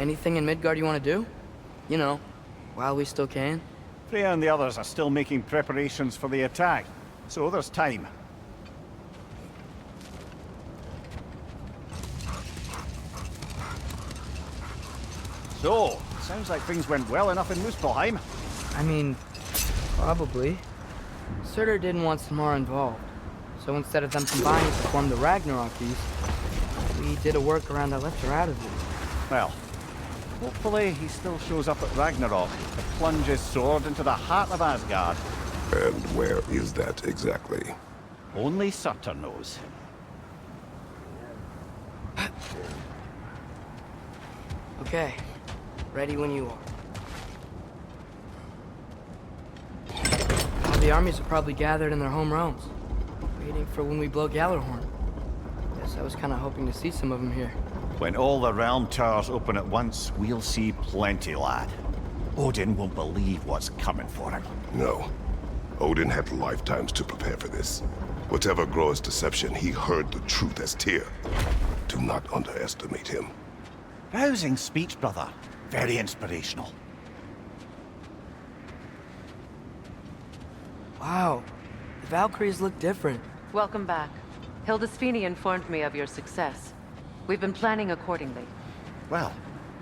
Anything in Midgard you want to do? You know, while we still can. Freya and the others are still making preparations for the attack, so there's time. So, sounds like things went well enough in Muspelheim. I mean, probably. Surtur didn't want some more involved. So instead of them combining to form the Ragnarok beast, we did a workaround that left her out of it. Well, hopefully he still shows up at Ragnarok to plunge his sword into the heart of Asgard. And where is that exactly? Only Surtur knows. Okay, ready when you are. All the armies are probably gathered in their home realms, waiting for when we blow Gjallarhorn. Guess I was kind of hoping to see some of them here. When all the realm towers open at once, we'll see plenty, lad. Odin won't believe what's coming for him. No. Odin had lifetimes to prepare for this. Whatever Groa's deception, he heard the truth as Tyr. Do not underestimate him. Rousing speech, brother. Very inspirational. Wow, the Valkyries look different. Welcome back. Hildisfini informed me of your success. We've been planning accordingly. Well,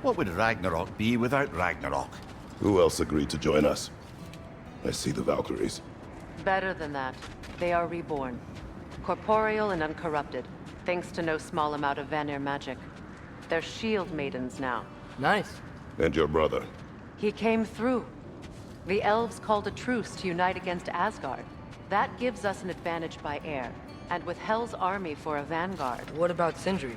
what would Ragnarok be without Ragnarok? Who else agreed to join us? I see the Valkyries. Better than that. They are reborn. Corporeal and uncorrupted, thanks to no small amount of Vanir magic. They're shield maidens now. Nice. And your brother? He came through. The elves called a truce to unite against Asgard. That gives us an advantage by air, and with Hel's army for a vanguard. What about Sindri?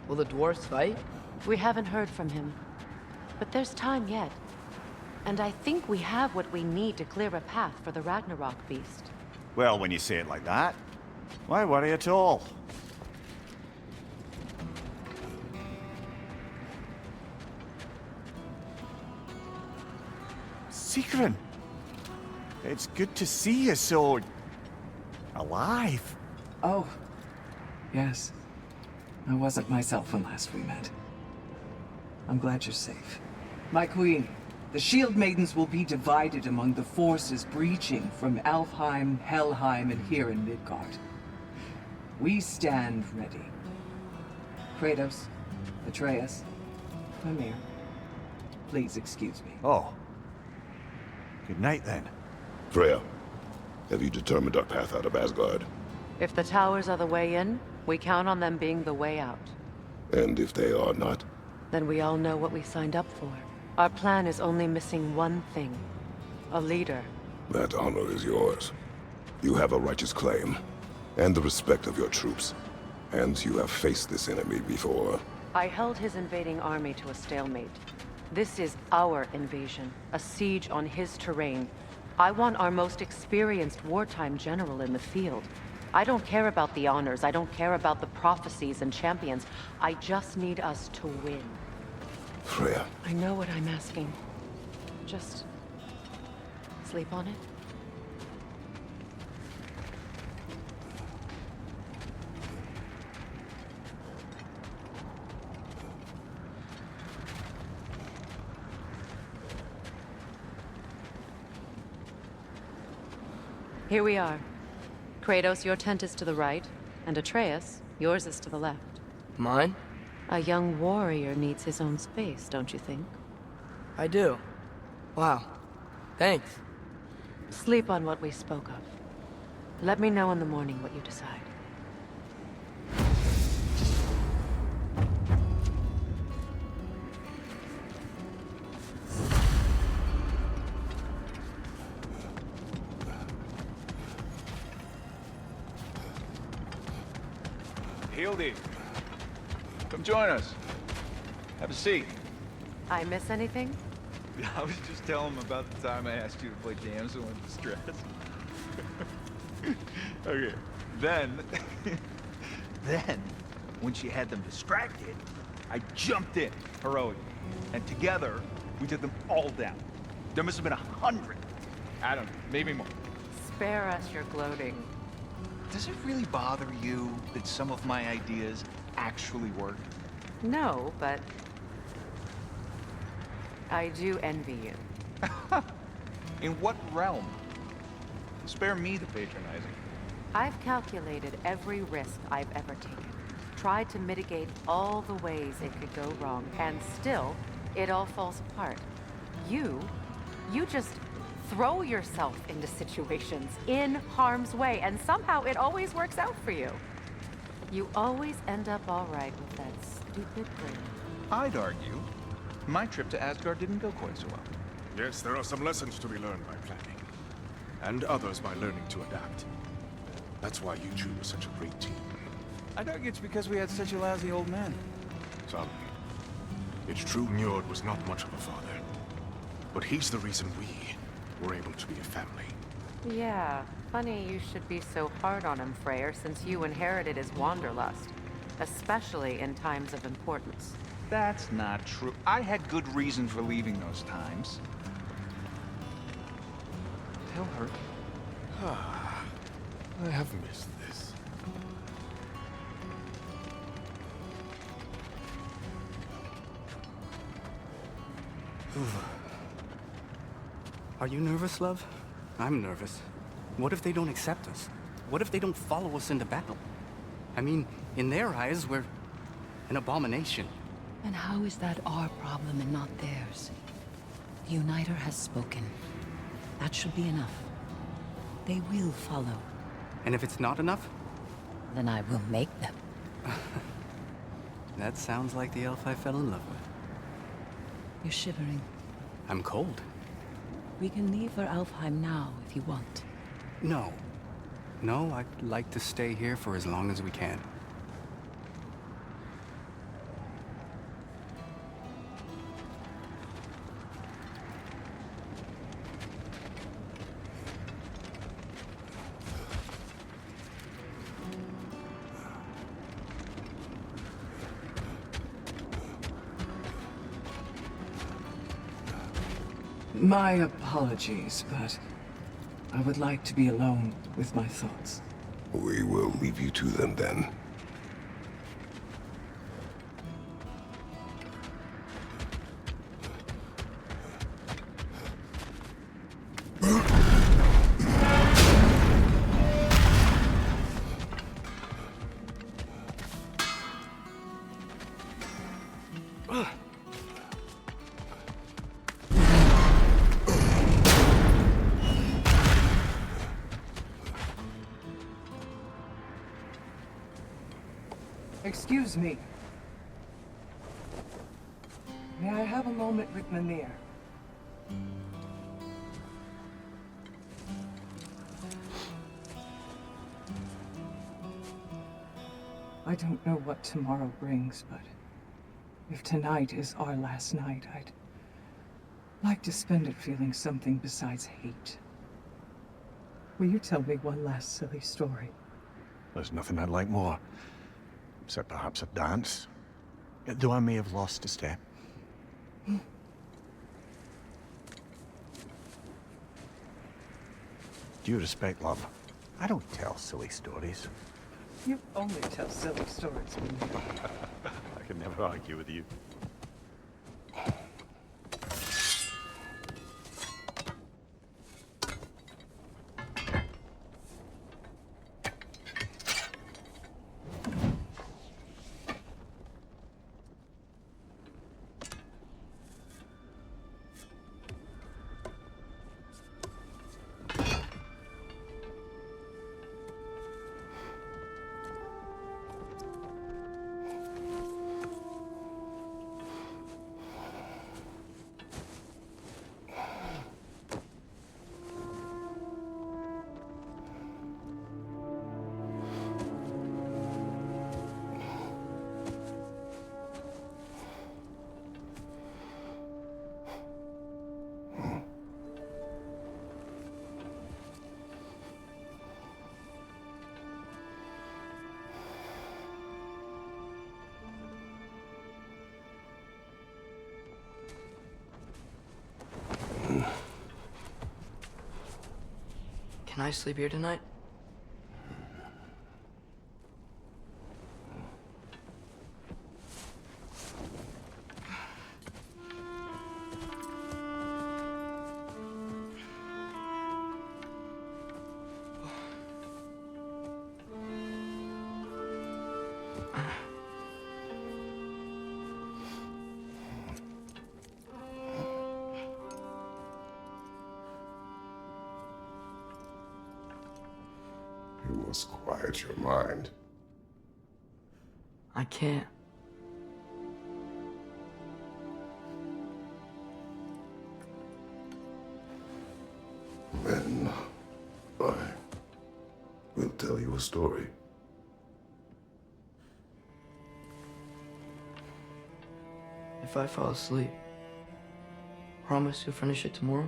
Will the dwarves fight? We haven't heard from him. But there's time yet. And I think we have what we need to clear a path for the Ragnarok beast. Well, when you say it like that, why worry at all? Sigrun! It's good to see you so... alive. Oh, yes. I wasn't myself when last we met. I'm glad you're safe. My queen, the Shield Maidens will be divided among the forces breaching from Alfheim, Helheim, and here in Midgard. We stand ready. Kratos, Atreus, Mimir, please excuse me. Oh. Good night, then. Freya, have you determined our path out of Asgard? If the towers are the way in, we count on them being the way out. And if they are not? Then we all know what we signed up for. Our plan is only missing one thing. A leader. That honor is yours. You have a righteous claim, and the respect of your troops. And you have faced this enemy before. I held his invading army to a stalemate. This is our invasion, a siege on his terrain. I want our most experienced wartime general in the field. I don't care about the honors, I don't care about the prophecies and champions. I just need us to win. Freya. I know what I'm asking. Just... sleep on it? Here we are. Kratos, your tent is to the right, and Atreus, yours is to the left. Mine? A young warrior needs his own space, don't you think? I do. Wow. Thanks. Sleep on what we spoke of. Let me know in the morning what you decide. Hildy, come join us. Have a seat. I miss anything? I was just telling him about the time I asked you to play damsel in distress. Okay, then, when she had them distracted, I jumped in, heroically, and together, we took them all down. There must have been 100. I don't know, maybe more. Spare us your gloating. Does it really bother you that some of my ideas actually work? No, but I do envy you. In what realm? Spare me the patronizing. I've calculated every risk I've ever taken. Tried to mitigate all the ways it could go wrong, and still, it all falls apart. You just throw yourself into situations in harm's way, and somehow it always works out for you. You always end up all right with that stupid brain. I'd argue my trip to Asgard didn't go quite so well. Yes, there are some lessons to be learned by planning. And others by learning to adapt. That's why you two were such a great team. I'd argue it's because we had such a lousy old man. Some. It's true Njord was not much of a father. But he's the reason we were able to be a family. Yeah, funny you should be so hard on him, Freyr, since you inherited his wanderlust. Especially in times of importance. That's not true. I had good reason for leaving those times. Tell her. I have missed this. Are you nervous, love? I'm nervous. What if they don't accept us? What if they don't follow us into battle? I mean, in their eyes, we're an abomination. And how is that our problem and not theirs? The Uniter has spoken. That should be enough. They will follow. And if it's not enough? Then I will make them. That sounds like the elf I fell in love with. You're shivering. I'm cold. We can leave for Alfheim now if you want. No. No, I'd like to stay here for as long as we can. My apologies, but I would like to be alone with my thoughts. We will leave you to them then. Excuse me. May I have a moment with Mimir? I don't know what tomorrow brings, but if tonight is our last night, I'd like to spend it feeling something besides hate. Will you tell me one last silly story? There's nothing I'd like more. Except perhaps a dance. Though I may have lost a step. Due respect, love. I don't tell silly stories. You only tell silly stories, Mimir. I can never argue with you. Can I sleep here tonight? must quiet your mind. I can't. Then I will tell you a story. If I fall asleep, promise you'll finish it tomorrow?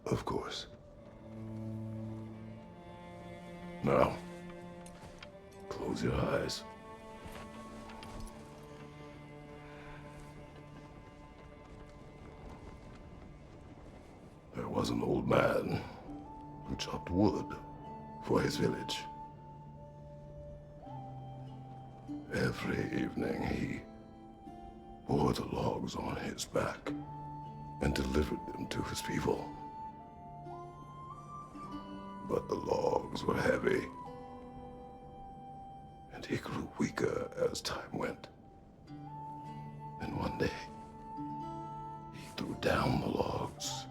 Of course. Now, close your eyes. There was an old man who chopped wood for his village. Every evening he bore the logs on his back and delivered them to his people. But the logs were heavy, and he grew weaker as time went. And one day, he threw down the logs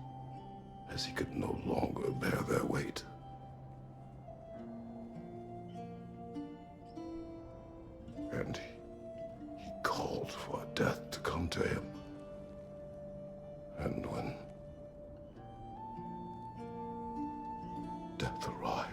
as he could no longer bear their weight. And he called for death to come to him. And when death arrived,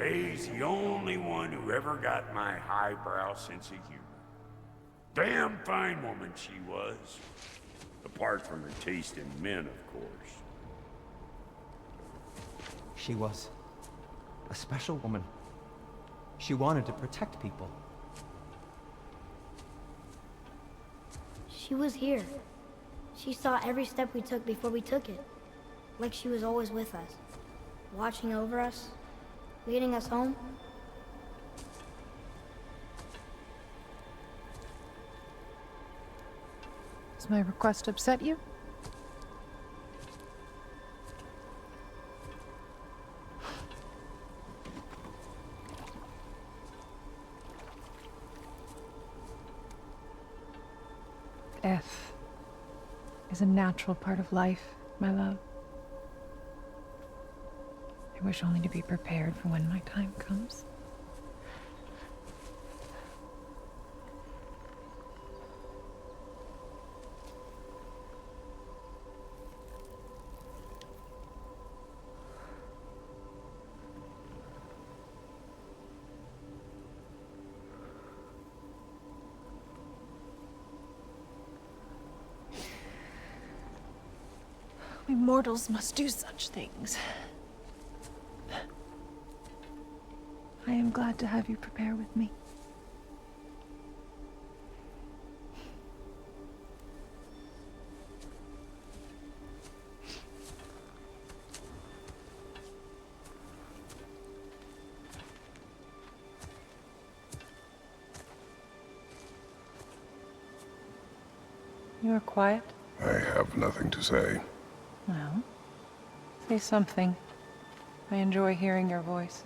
He's the only one who ever got my highbrow sense of humor. Damn fine woman she was. Apart from her taste in men, of course. She was a special woman. She wanted to protect people. She was here. She saw every step we took before we took it. Like she was always with us. Watching over us. Leading us home. Does my request upset you? Death is a natural part of life, my love. I wish only to be prepared for when my time comes. We mortals must do such things. I am glad to have you prepare with me. You are quiet? I have nothing to say. Well, say something. I enjoy hearing your voice.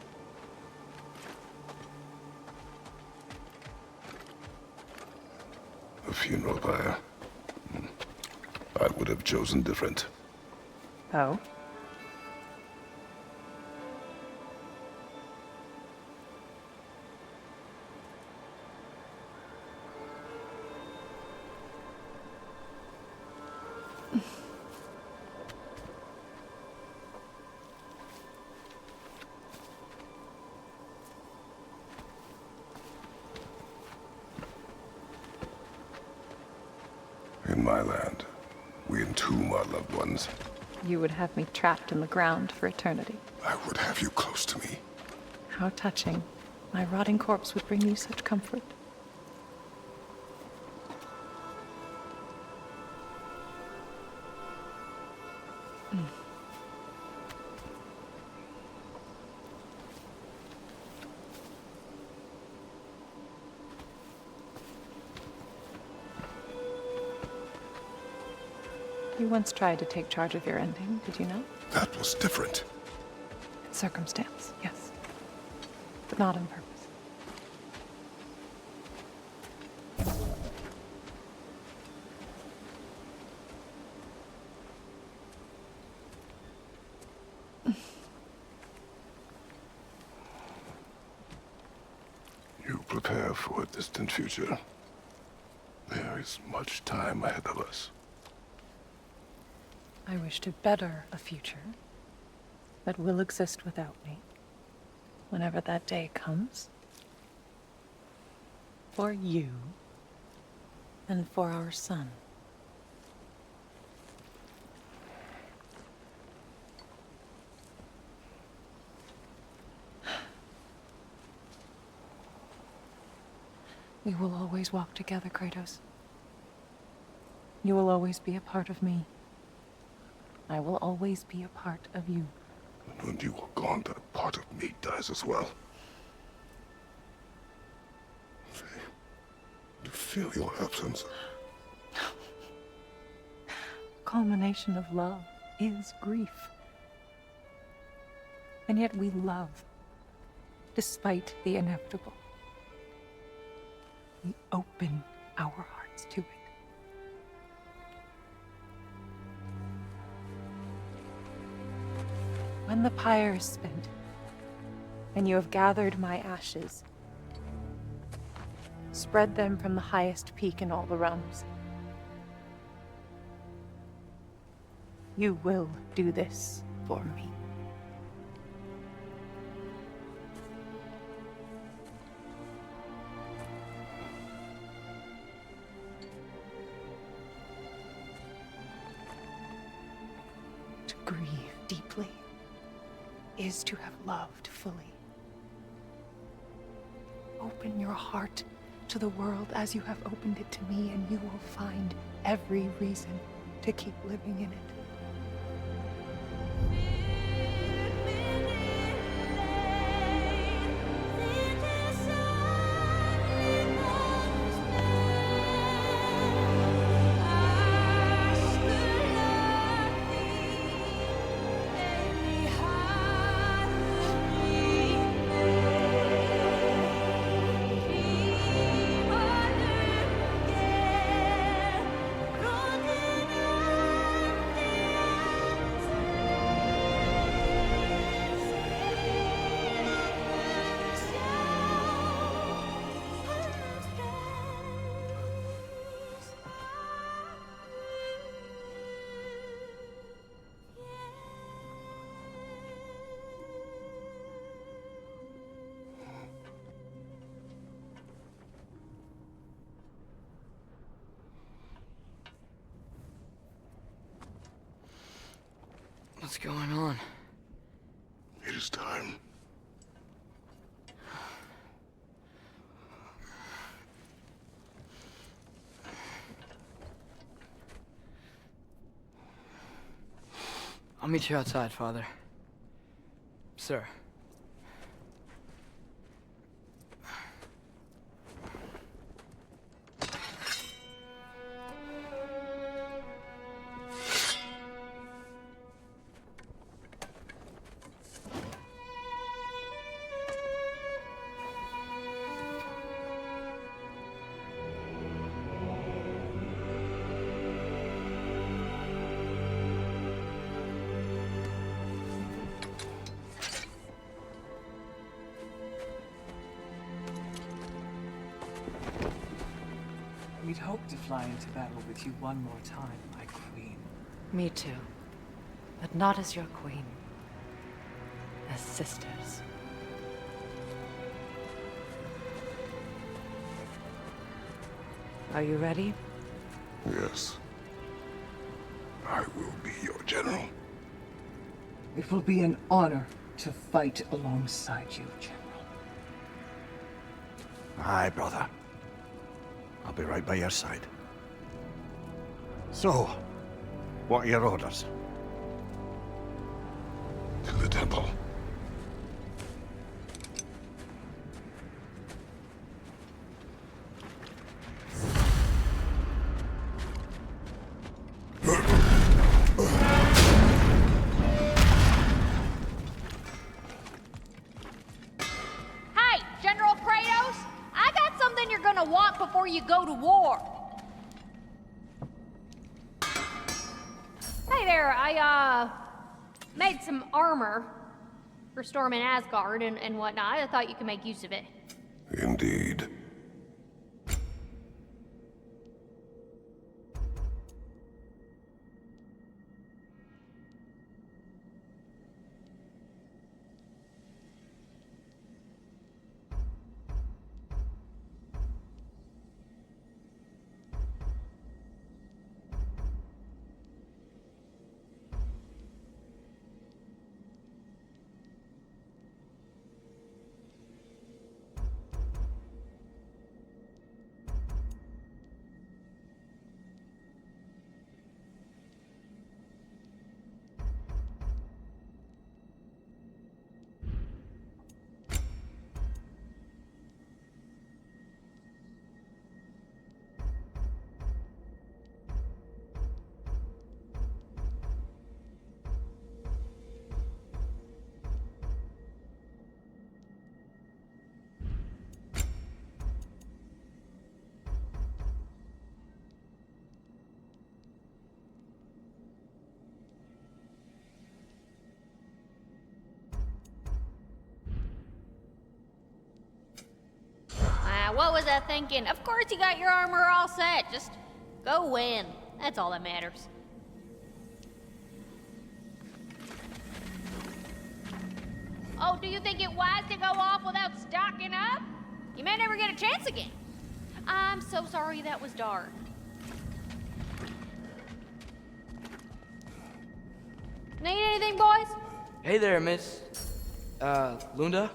The funeral pyre. I would have chosen different. Oh? my land. We entomb our loved ones. You would have me trapped in the ground for eternity. I would have you close to me. How touching. My rotting corpse would bring you such comfort. You once tried to take charge of your ending, did you know? That was different. Circumstance, yes. But not on purpose. You prepare for a distant future. There is much time ahead of us. I wish to better a future that will exist without me, whenever that day comes. For you, and for our son. We will always walk together, Kratos. You will always be a part of me. I will always be a part of you. And when you are gone, that part of me dies as well. To feel your absence. Culmination of love is grief. And yet we love, despite the inevitable. We open our hearts to it. When the pyre is spent, and you have gathered my ashes, spread them from the highest peak in all the realms. You will do this for me. To grieve deeply is to have loved fully. Open your heart to the world as you have opened it to me, and you will find every reason to keep living in it. What's going on? It is time. I'll meet you outside, Father. Sir. We'd hoped to fly into battle with you one more time, my queen. Me too. But not as your queen. As sisters. Are you ready? Yes. I will be your general. It will be an honor to fight alongside you, General. Aye, brother. I'll be right by your side. So, what are your orders? To the temple. Hey, General Kratos! I got something you're gonna want before you go to war. Hey there, I made some armor for storming Asgard and whatnot. I thought you could make use of it. Indeed. What was I thinking? Of course you got your armor all set. Just go win. That's all that matters. Oh, do you think it wise to go off without stocking up? You may never get a chance again. I'm so sorry that was dark. Need anything, boys? Hey there, Miss... Lunda?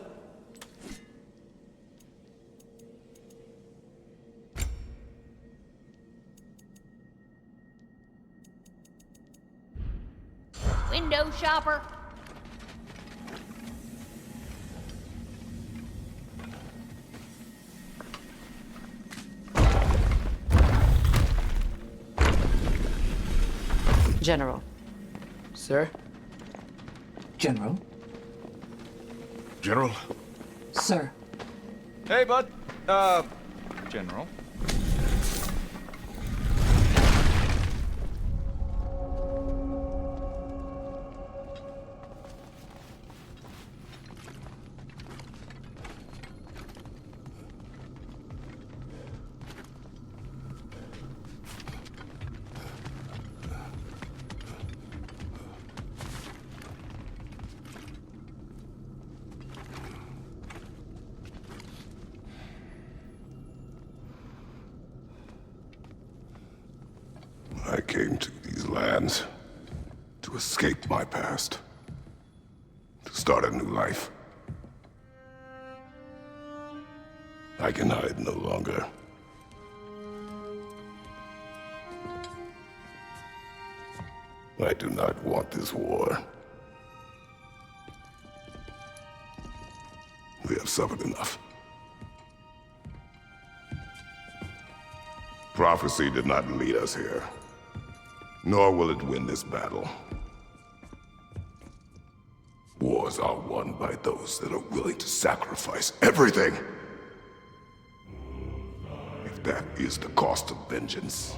Window shopper. General. Sir? General? General? Sir. Hey, bud. General. I came to these lands to escape my past, to start a new life. I can hide no longer. I do not want this war. We have suffered enough. Prophecy did not lead us here, nor will it win this battle. Wars are won by those that are willing to sacrifice everything. If that is the cost of vengeance,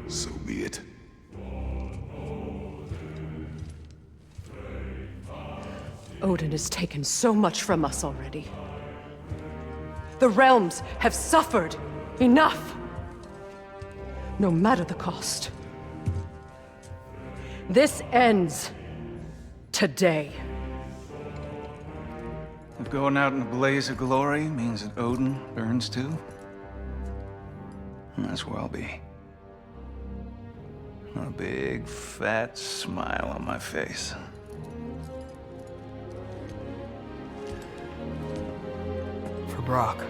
so be it. Odin has taken so much from us already. The realms have suffered enough. No matter the cost. This ends today. If going out in a blaze of glory means that Odin burns too, that's where I'll be. A big, fat smile on my face. For Brock.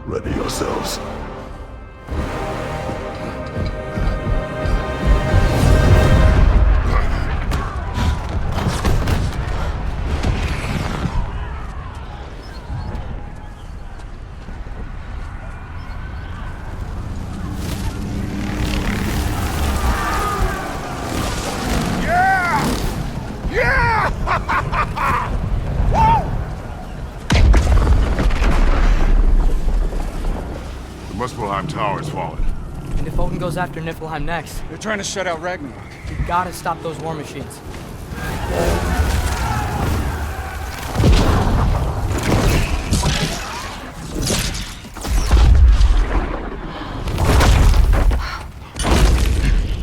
Ready yourselves. The Muspelheim Tower has fallen. And if Odin goes after Niflheim next, They're trying to shut out Ragnarok. we gotta stop those war machines.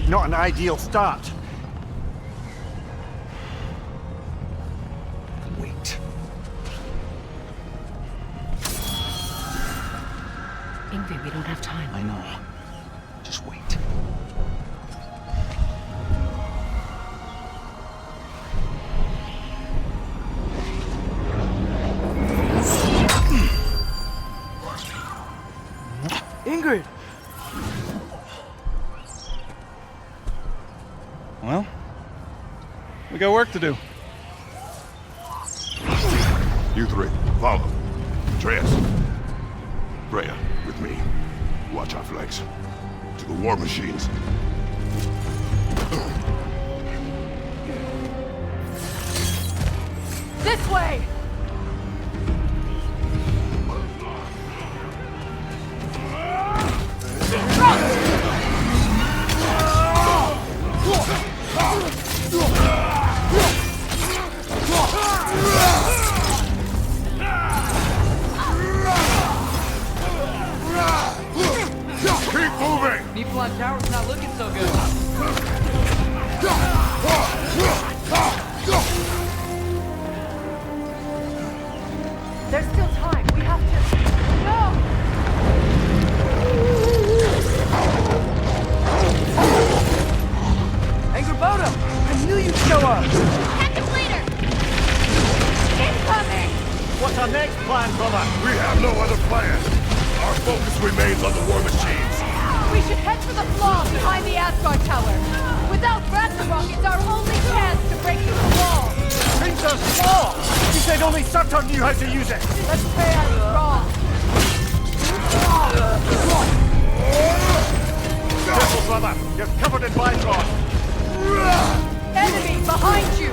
Not an ideal start. Wait. Ingrid, we don't have time. I know. Just wait. Ingrid! Well, we got work to do. You three, follow. Atreus. Freya, with me. Watch our flanks. To the war machines. This way! Keep moving! Niflheim Tower's not looking so good. There's still time. We have to... No! Angerboda! I knew you'd show up! Active leader! Incoming! What's our next plan, brother? We have no other plan. Our focus remains on the war machines. We should head for the flaw behind the Asgard Tower. Without Ragnarok, it's our only chance to break through the wall. Princess War! You said only Surtur knew how to use it! Let's say I was wrong. Careful, brother! You're covered in Bifrost! Enemy behind you!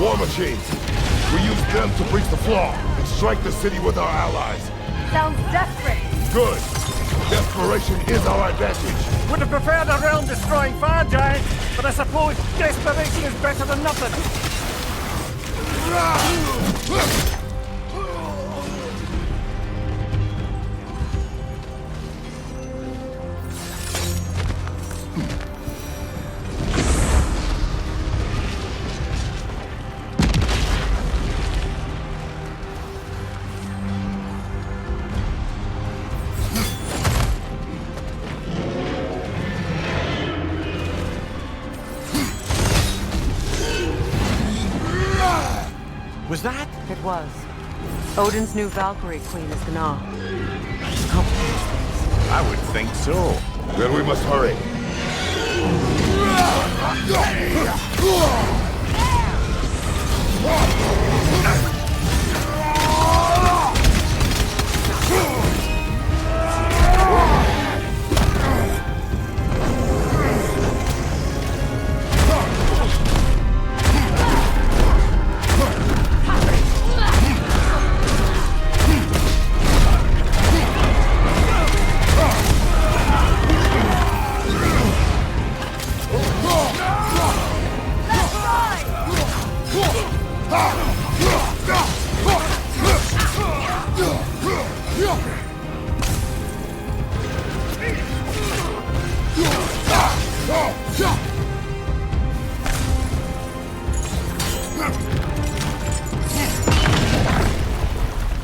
War machines. We use them to breach the flaw and strike the city with our allies. Sounds desperate. Good. Desperation is our advantage. Would have preferred a realm-destroying fire giant, but I suppose desperation is better than nothing. Was that? It was. Odin's new Valkyrie queen is Gná. I would think so. Then we must hurry.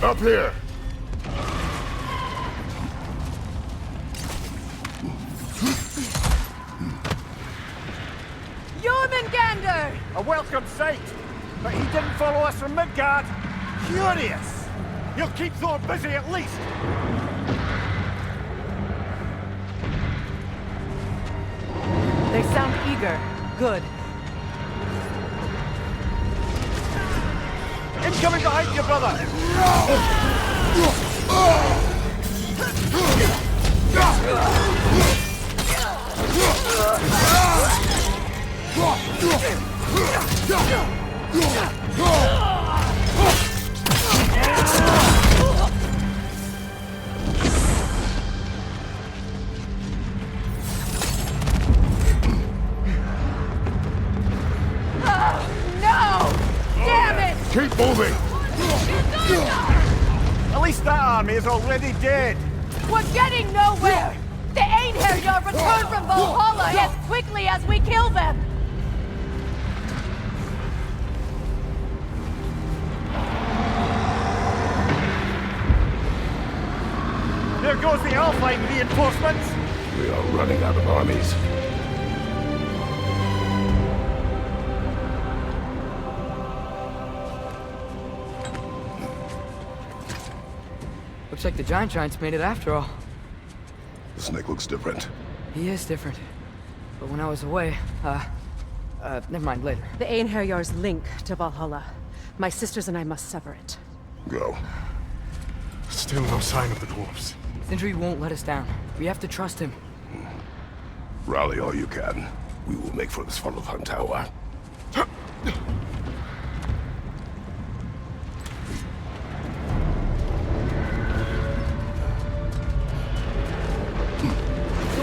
Up here! Jormungandr! A welcome sight! But he didn't follow us from Midgard! Curious! He'll keep Thor busy at least! They sound eager. Good. Incoming behind you, brother! Keep moving! At least that army is already dead! We're getting nowhere! The Einherjar return from Valhalla as quickly as we kill them! There goes the Alpine reinforcements! We are running out of armies. Looks like the Giants made it after all. The snake looks different. He is different. But when I was away, never mind, later. The Einherjar's link to Valhalla. My sisters and I must sever it. Go. Still no sign of the dwarves. Sindri won't let us down. We have to trust him. Rally all you can. We will make for the Svartalfheim Tower.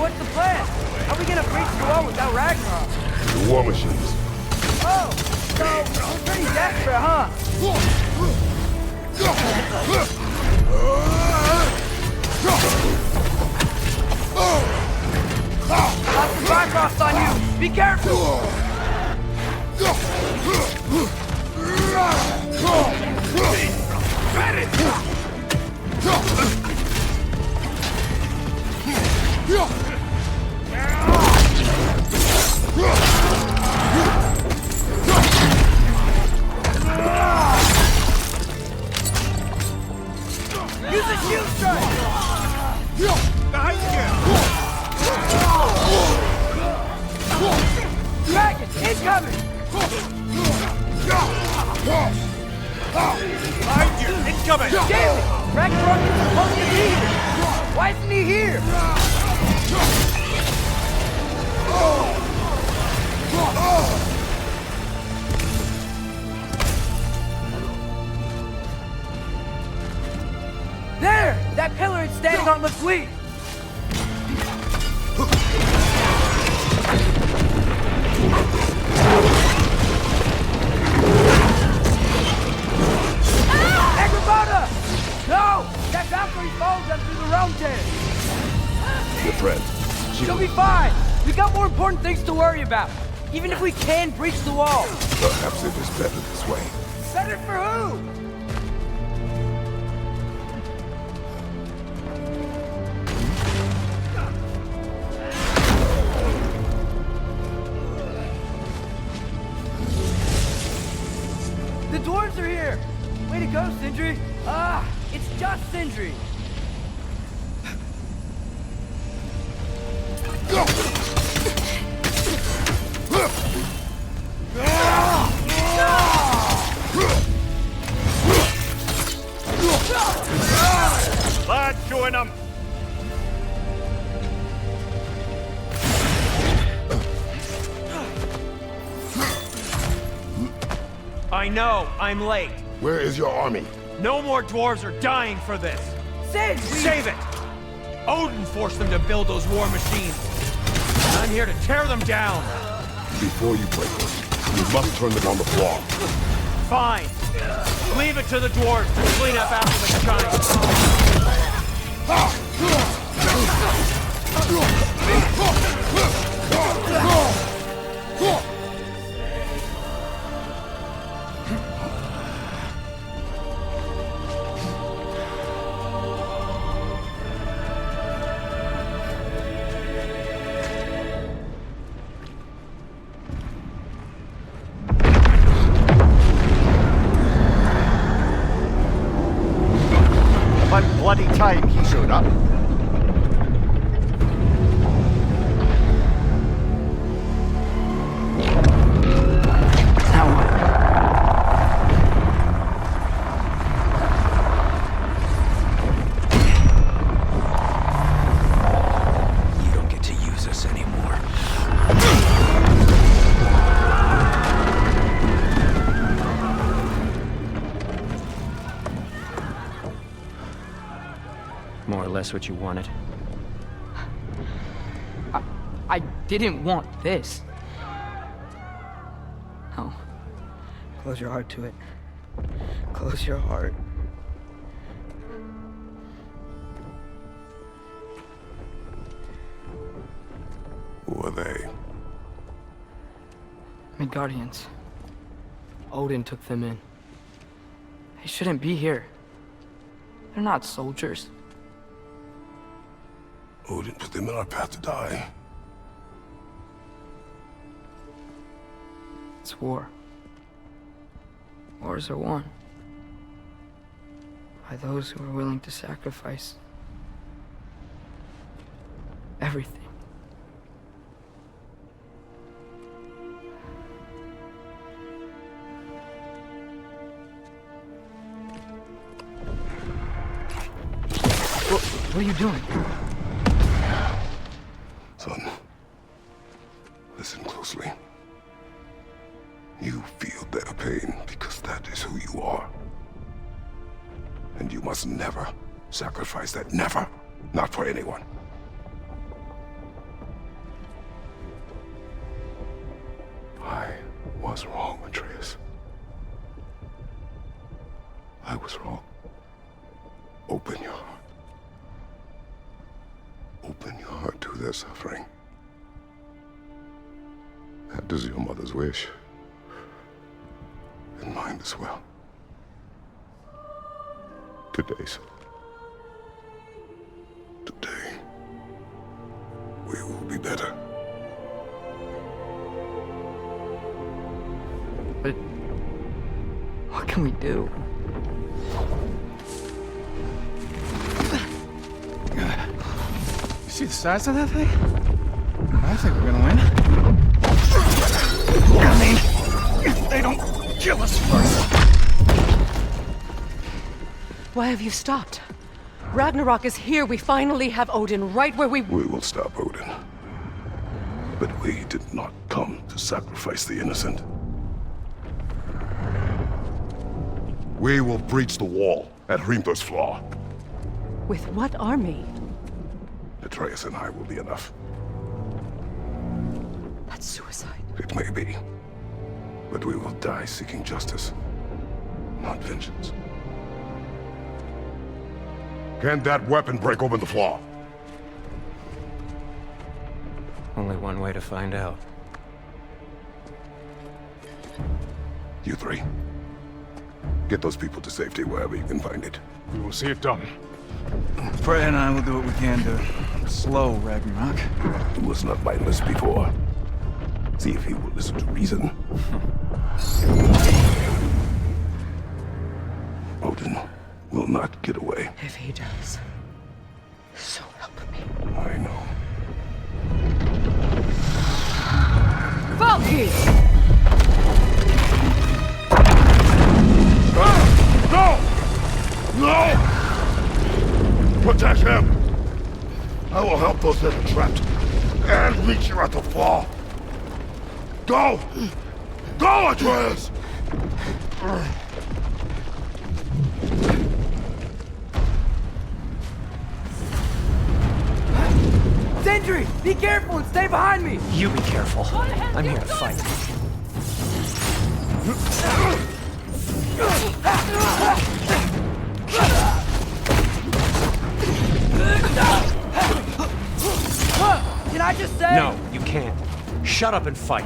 What's the plan? How are we gonna breach the wall without Ragnarok? The war machines. Oh, so we're pretty desperate, huh? Lots of Bifrost on you! Be careful! Use a shield strike! Behind you! Dragon, incoming! Behind you! Incoming! Damn it! Ragnarok is supposed to be here! Why isn't he here? There! That pillar it's standing on looks weak! Agrabata! No! That Valkyrie follows them through the realm tent! Your friend. She'll be fine! We got more important things to worry about! Even if we can breach the wall! Perhaps it is better this way. Better for who? The dwarves are here! Sindri? Ah, it's just Sindri. Lads, join them! I know, I'm late. Where is your army? No more dwarves are dying for this. Save it! Odin forced them to build those war machines. And I'm here to tear them down. Before you break them, you must turn them on the floor. Fine. Leave it to the dwarves to clean up after the giants. About bloody time he showed up. You don't get to use us anymore. More or less what you wanted. I didn't want this. No. Close your heart to it. Close your heart. Who are they? Midgardians. Odin took them in. They shouldn't be here. They're not soldiers. Odin put them in our path to die. It's war. Wars are won by those who are willing to sacrifice everything. What are you doing? Son, listen closely. You feel their pain because that is who you are. And you must never sacrifice that. Never. Not for anyone. I was wrong, Atreus. I was wrong. Open your heart. Open your heart to their suffering. That is your mother's wish. And mine as well. Today, son. Today, we will be better. But what can we do? You see the size of that thing? I think we're gonna win. I mean, if they don't kill us first. Why have you stopped? Ragnarok is here. We finally have Odin right where we... We will stop Odin. But we did not come to sacrifice the innocent. We will breach the wall at Hrimthur's Flaw. With what army? Atreus and I will be enough. That's suicide. It may be. But we will die seeking justice, not vengeance. Can that weapon break open the flaw? Only one way to find out. You three. Get those people to safety wherever you can find it. We will see it done. Freya and I will do what we can to slow Ragnarok. He was not mindless before. See if he will listen to reason. Odin will not get away. If he does, so help me. I know. Valky! No! No! Protect him! I will help those that are trapped and meet you at the fall. Go! Go, Atreus! Sentry! Be careful and stay behind me! You be careful. I'm here to fight. Can I just say? No, you can't. Shut up and fight.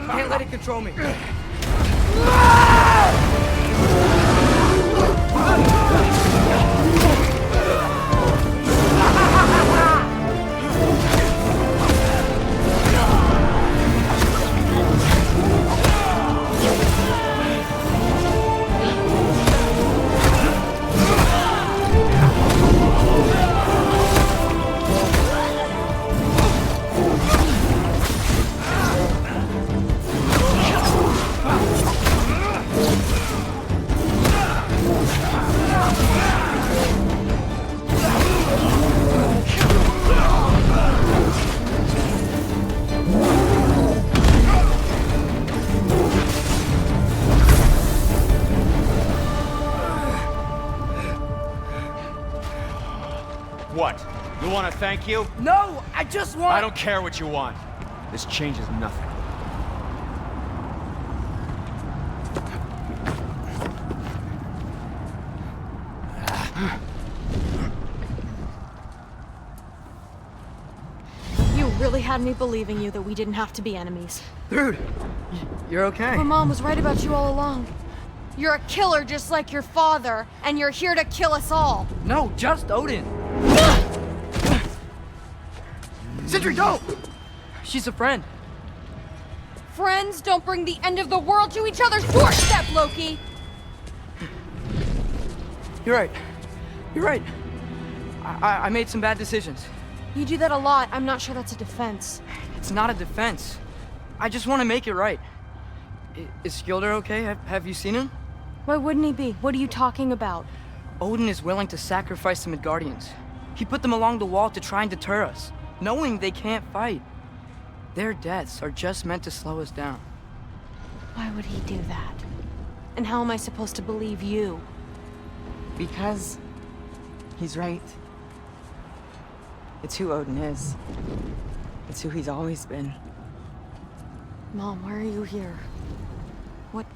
Can't let it control me. What? You want to thank you? No, I just want... I don't care what you want. This changes nothing. You really had me believing you that we didn't have to be enemies. Dude, you're okay. My mom was right about you all along. You're a killer just like your father, and you're here to kill us all. No, just Odin. Sindri, don't! She's a friend. Friends don't bring the end of the world to each other's doorstep, Loki! You're right. You're right. I made some bad decisions. You do that a lot. I'm not sure that's a defense. It's not a defense. I just want to make it right. Is Skilder okay? Have you seen him? Why wouldn't he be? What are you talking about? Odin is willing to sacrifice the Midgardians. He put them along the wall to try and deter us, knowing they can't fight. Their deaths are just meant to slow us down. Why would he do that? And how am I supposed to believe you? Because he's right. It's who Odin is. It's who he's always been. Mom, why are you here? What?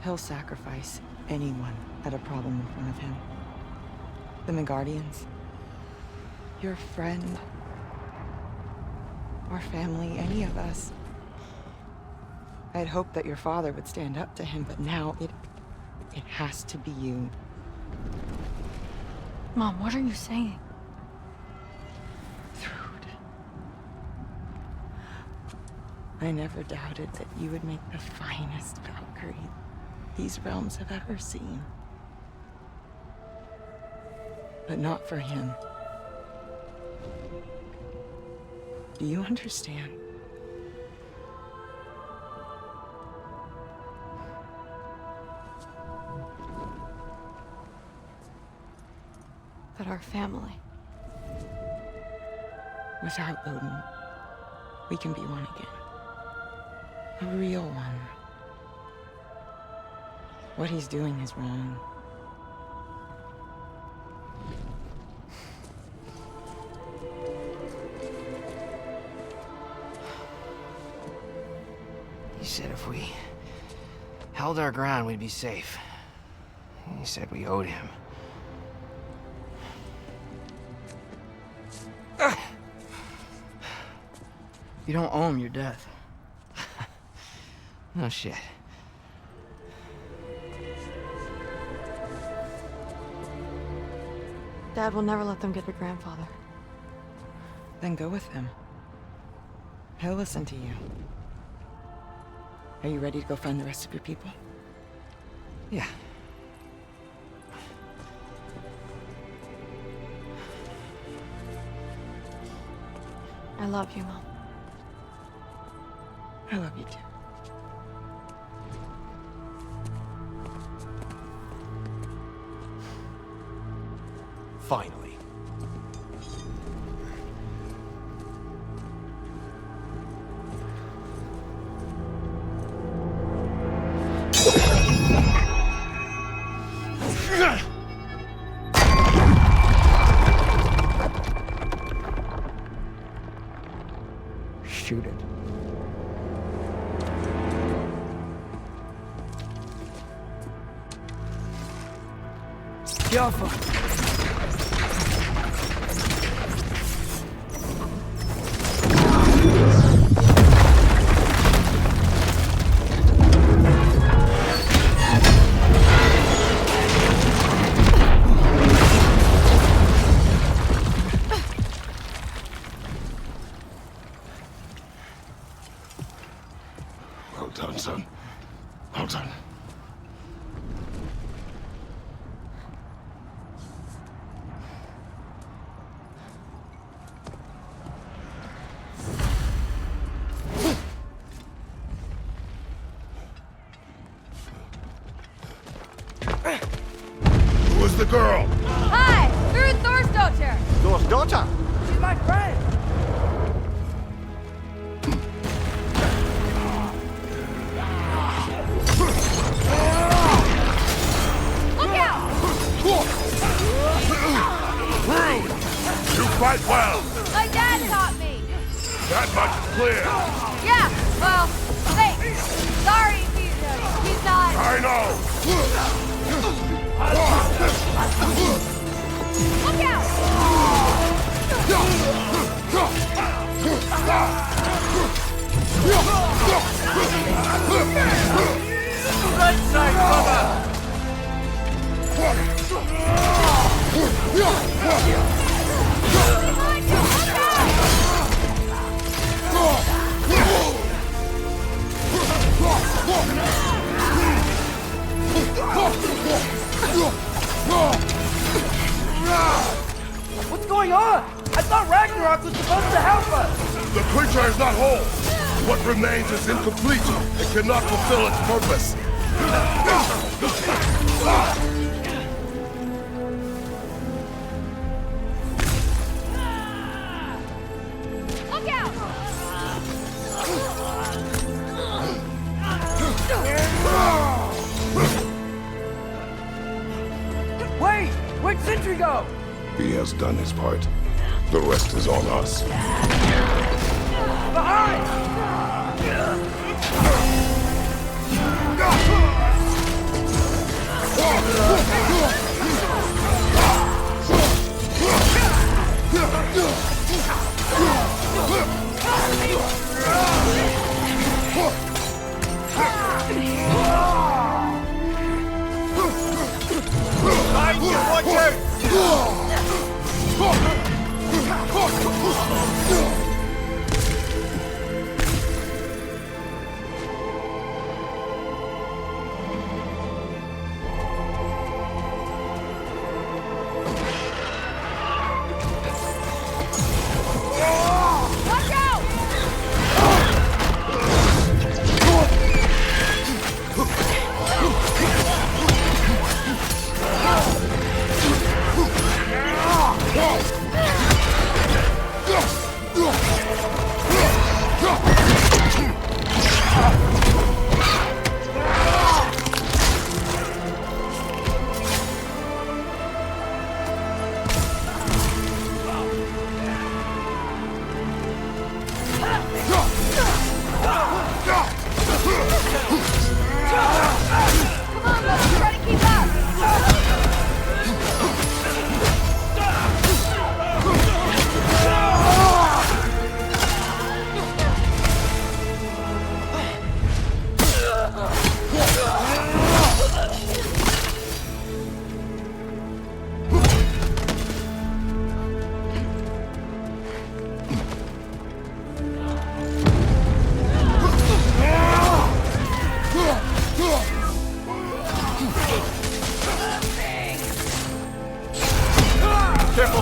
He'll sacrifice anyone that had a problem in front of him. The Midgardians. Your friend. Or family, any of us. I had hoped that your father would stand up to him, but now it has to be you. Mom, what are you saying? I never doubted that you would make the finest Valkyrie these realms have ever seen. But not for him. Do you understand? but our family. Without Odin, we can be one again. A real one. What he's doing is wrong. He said if we held our ground, we'd be safe. He said we owed him. You don't owe him your death. No shit. Dad will never let them get your grandfather. Then go with him. He'll listen to you. Are you ready to go find the rest of your people? Yeah. I love you, Mom. I love you too. Finally. Shoot it. Jaffa! Well done, son. Well done. Who was the girl? Hi! You're Thor's daughter! Thor's daughter? She's my friend! Look out! Rude! You fight well! My dad taught me! That much is clear. Yeah, well, thanks. Sorry, he's not... I know! Look out! Right side, brother! What's going on? I thought Ragnarok was supposed to help us! The creature is not whole. What remains is incomplete. It cannot fulfill its purpose. Look out! Wait! Where'd Sentry go? He has done his part. The rest is on us. Behind!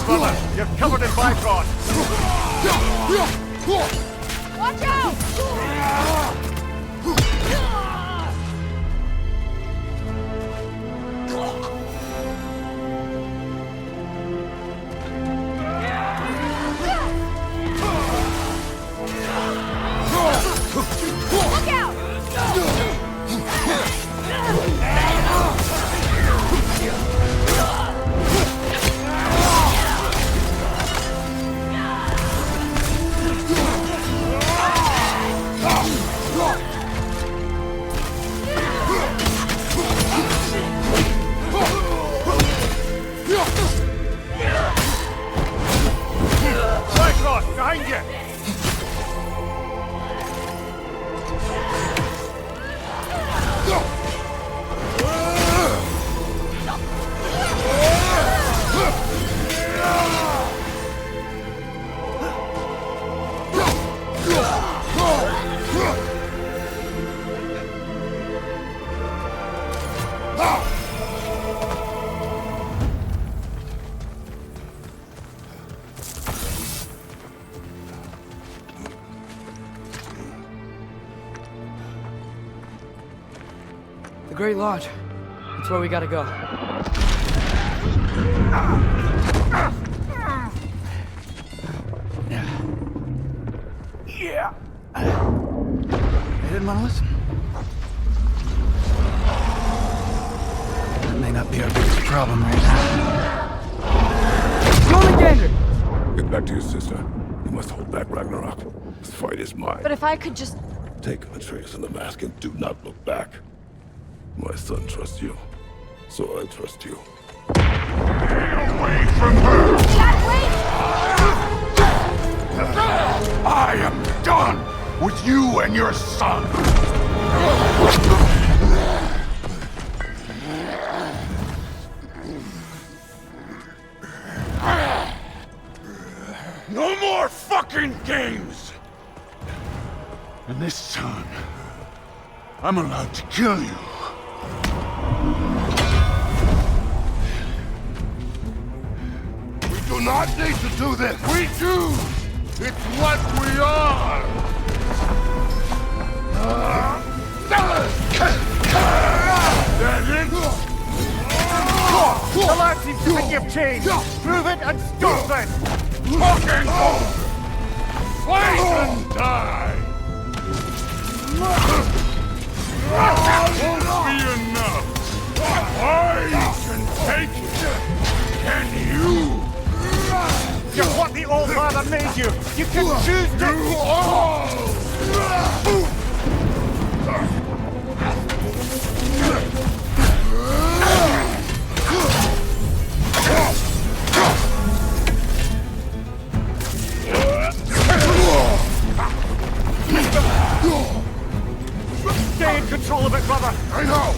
brother! You're covered in Bifrost! Watch out! Look out! Bifrost, behind you! The Great Lodge. That's where we gotta go. Yeah. You didn't want to listen? That may not be our biggest problem right now. Come Gander! Get back to your sister. You must hold back Ragnarok. This fight is mine. But if I could just... Take Atreus and the mask and do not look back. My son trusts you, so I trust you. Away from her! I am done with you and your son! No more fucking games! And this time, I'm allowed to kill you. We do not need to do this! We do! It's what we are! That it? The lad seems to think you've changed. Prove it and stop it! Fucking home! Fight and die! That won't be enough! I can take it! Can you? You're what the old father made you! You can choose to... You all! Stay in control of it, brother! I know!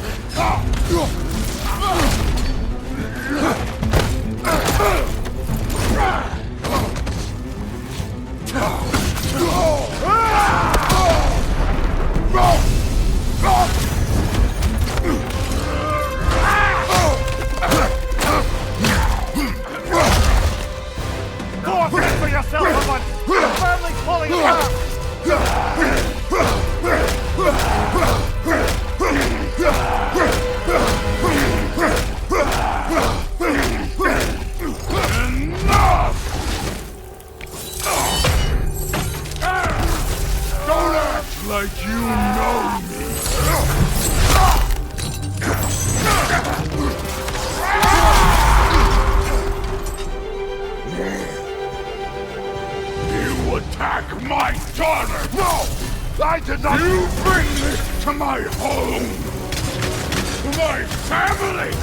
Go on, fend for yourself, someone! Your family's falling apart! Enough! Don't act like you know me! You attack my daughter! No! I did not... You bring this to my home! To my family!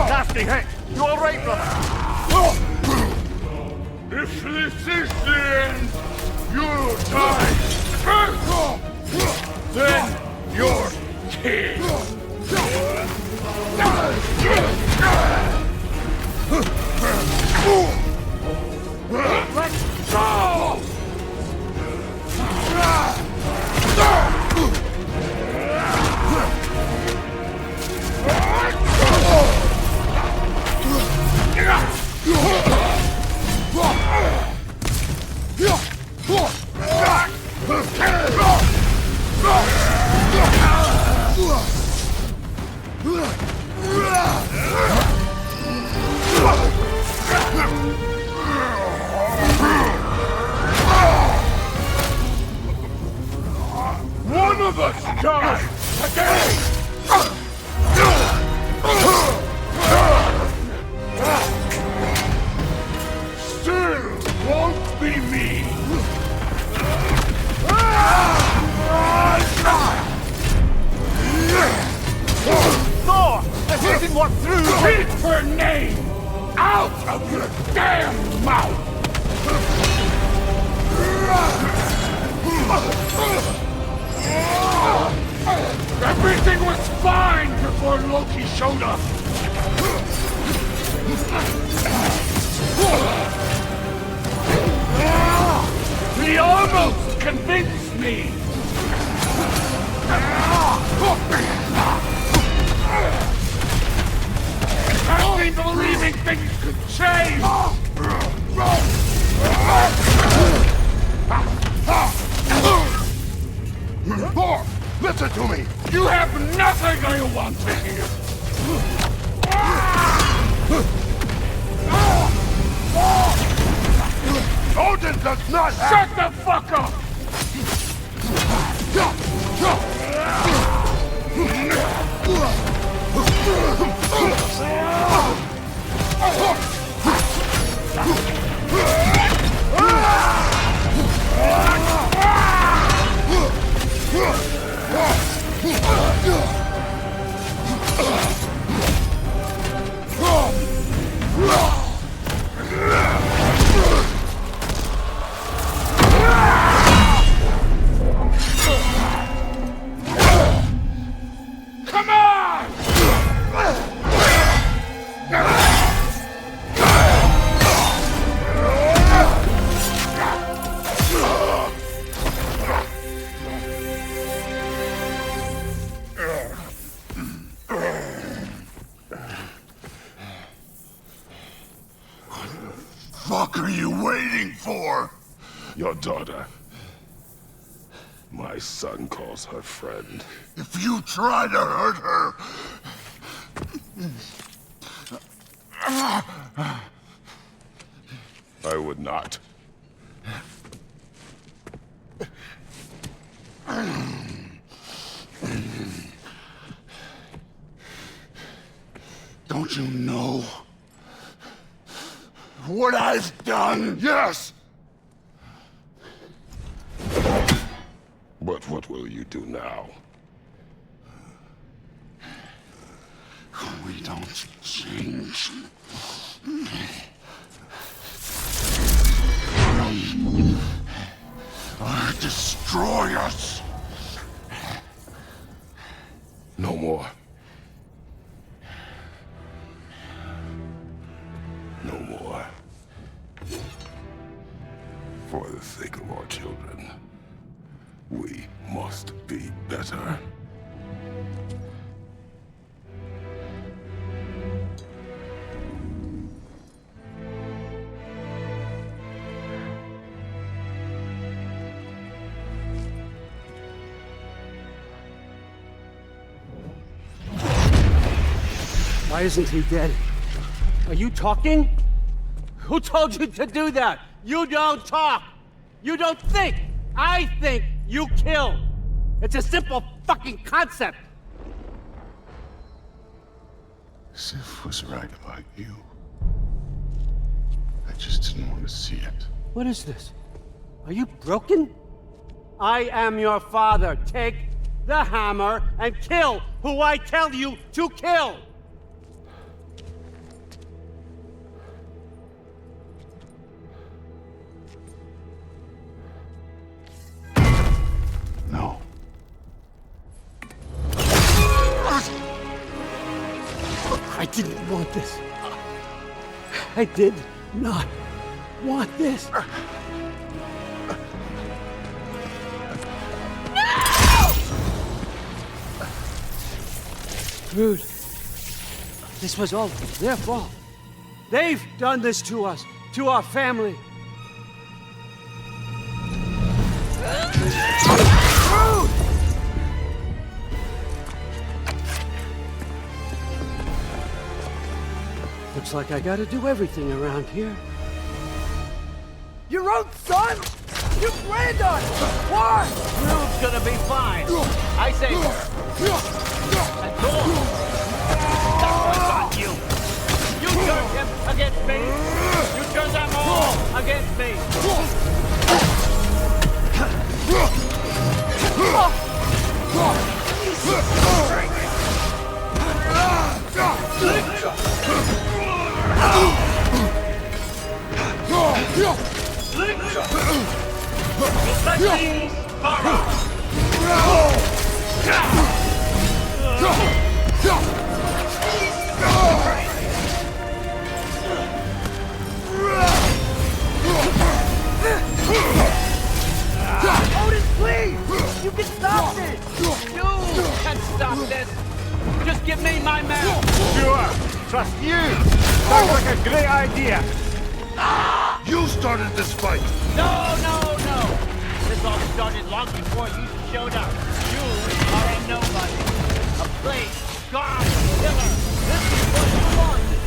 Nasty hit! You all right, brother? If this is the end, you'll die first! Then you're king! Let's go! One of us died today! Still won't be me! Thor! This isn't what threw you! Keep her name out of your damn mouth! Everything was fine before Loki showed up! He almost convinced me! Had me believing things could change! Thor, listen to me! You have nothing I want to hear! Odin does not shut the fuck up! Come on! What the fuck are you waiting for? Your daughter. My son calls her friend. If you try to hurt her... I would not. Don't you know what I've done? Yes! But what will you do now? We don't change. Or destroy us. No more. No more. For the sake of our children, we must be better. Why isn't he dead? Are you talking? Who told you to do that? You don't talk! You don't think! I think you kill! It's a simple fucking concept! Sif was right about you. I just didn't want to see it. What is this? Are you broken? I am your father. Take the hammer and kill who I tell you to kill! didn't want this. I did not want this. Dude, this was all their fault. They've done this to us, to our family. Looks like I gotta do everything around here. Your own son? You planned on it! Why? Rube's gonna be fine. I say... And Thor! That one's on you! You turned him against me! You turned them all against me! Odin, please! You can stop this! You can stop this! Just give me my map! Sure! Trust you! Sounds like a great idea! You started this fight! No! This all started long before you showed up. You are a nobody. A plague, god, killer. This is what you wanted,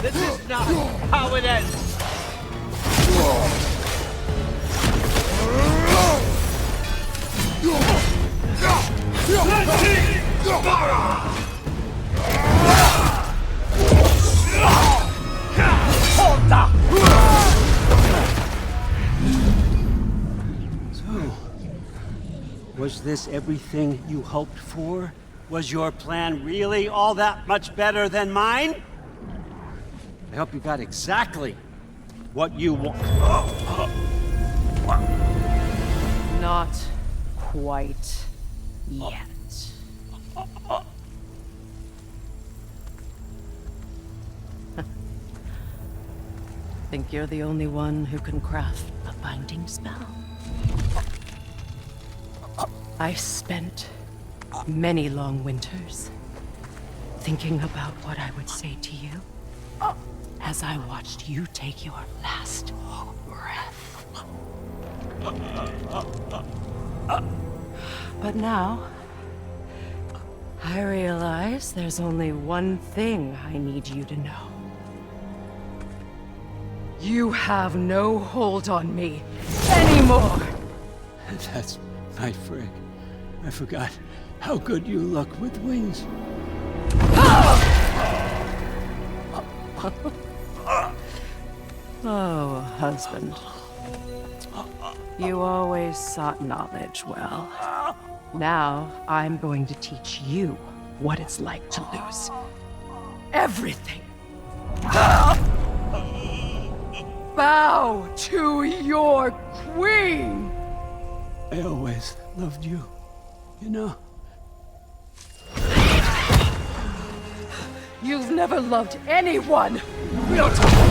This is not how it ends. So, was this everything you hoped for? Was your plan really all that much better than mine? I hope you got exactly what you want. Not quite yet. Think you're the only one who can craft a binding spell? I spent many long winters thinking about what I would say to you as I watched you take your last breath. But now, I realize there's only one thing I need you to know. You have no hold on me anymore! That's my frig. I forgot how good you look with wings. Oh, husband. You always sought knowledge well. Now, I'm going to teach you what it's like to lose everything. Bow to your queen! I always loved you. You know, You've never loved anyone! no time!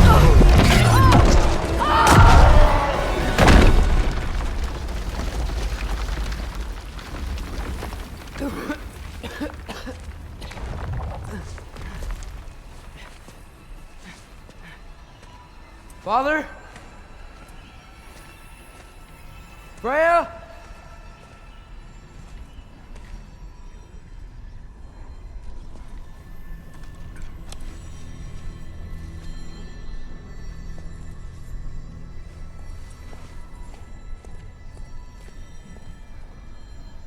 Father? Freya?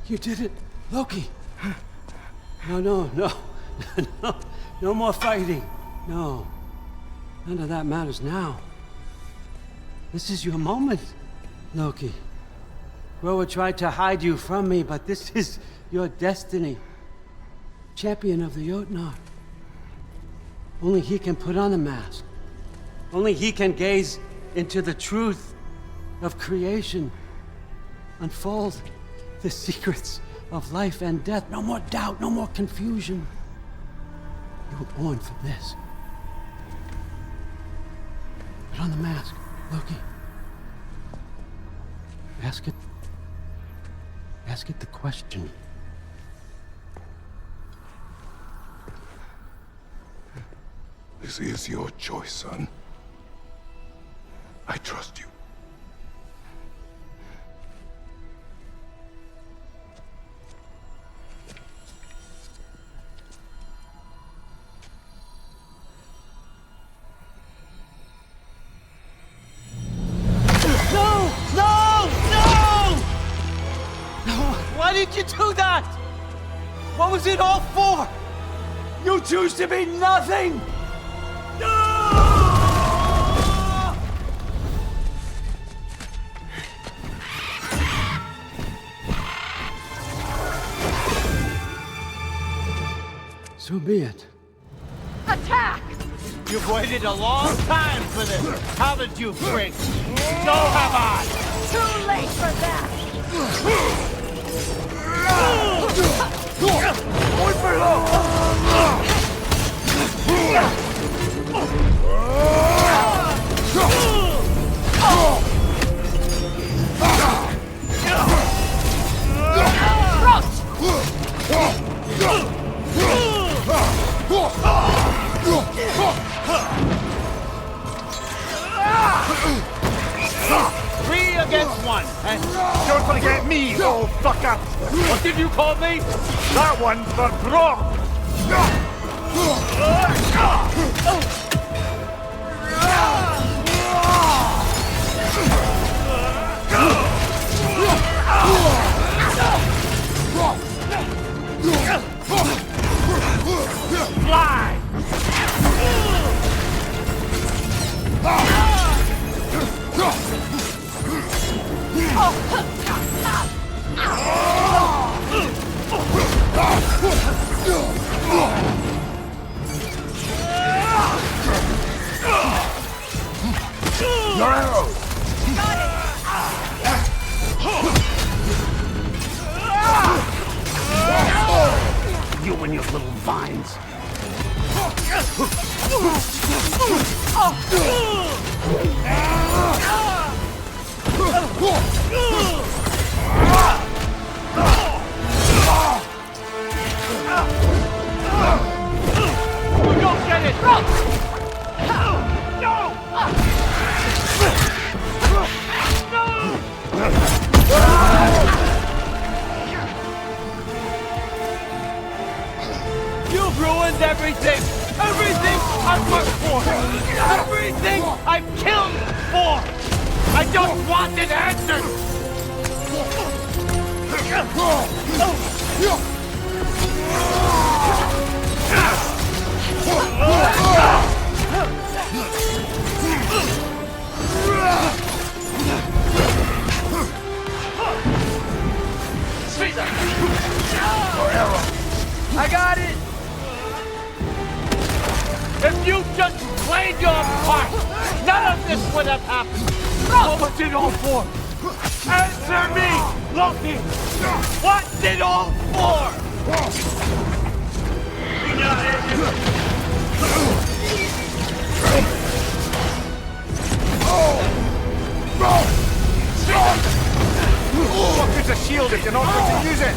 You did it, Loki. No. No more fighting. No. None of that matters now. This is your moment, Loki. Groa tried to hide you from me, but this is your destiny. Champion of the Jotnar. Only he can put on the mask. Only he can gaze into the truth of creation. Unfold the secrets of life and death. No more doubt, no more confusion. You were born for this. Put on the mask, Loki. Ask it the question. This is your choice, son. I trust you. Why did you do that? What was it all for? You choose to be nothing! So be it. Attack! You've waited a long time for this, haven't you, Frick? So have I! Too late for that! Three against one, and you're gonna get me, old fucker! What did you call me? That one's for Grog! Fly! Your arrow! You and your little vines. You don't get it! No! You've ruined everything! Everything I've worked for! Everything I've killed for! I just wanted answers! I got it! If you just played your part, none of this would have happened! What was it all for? Answer me, Loki! What's it all for? What good's a shield if you're not going to use it?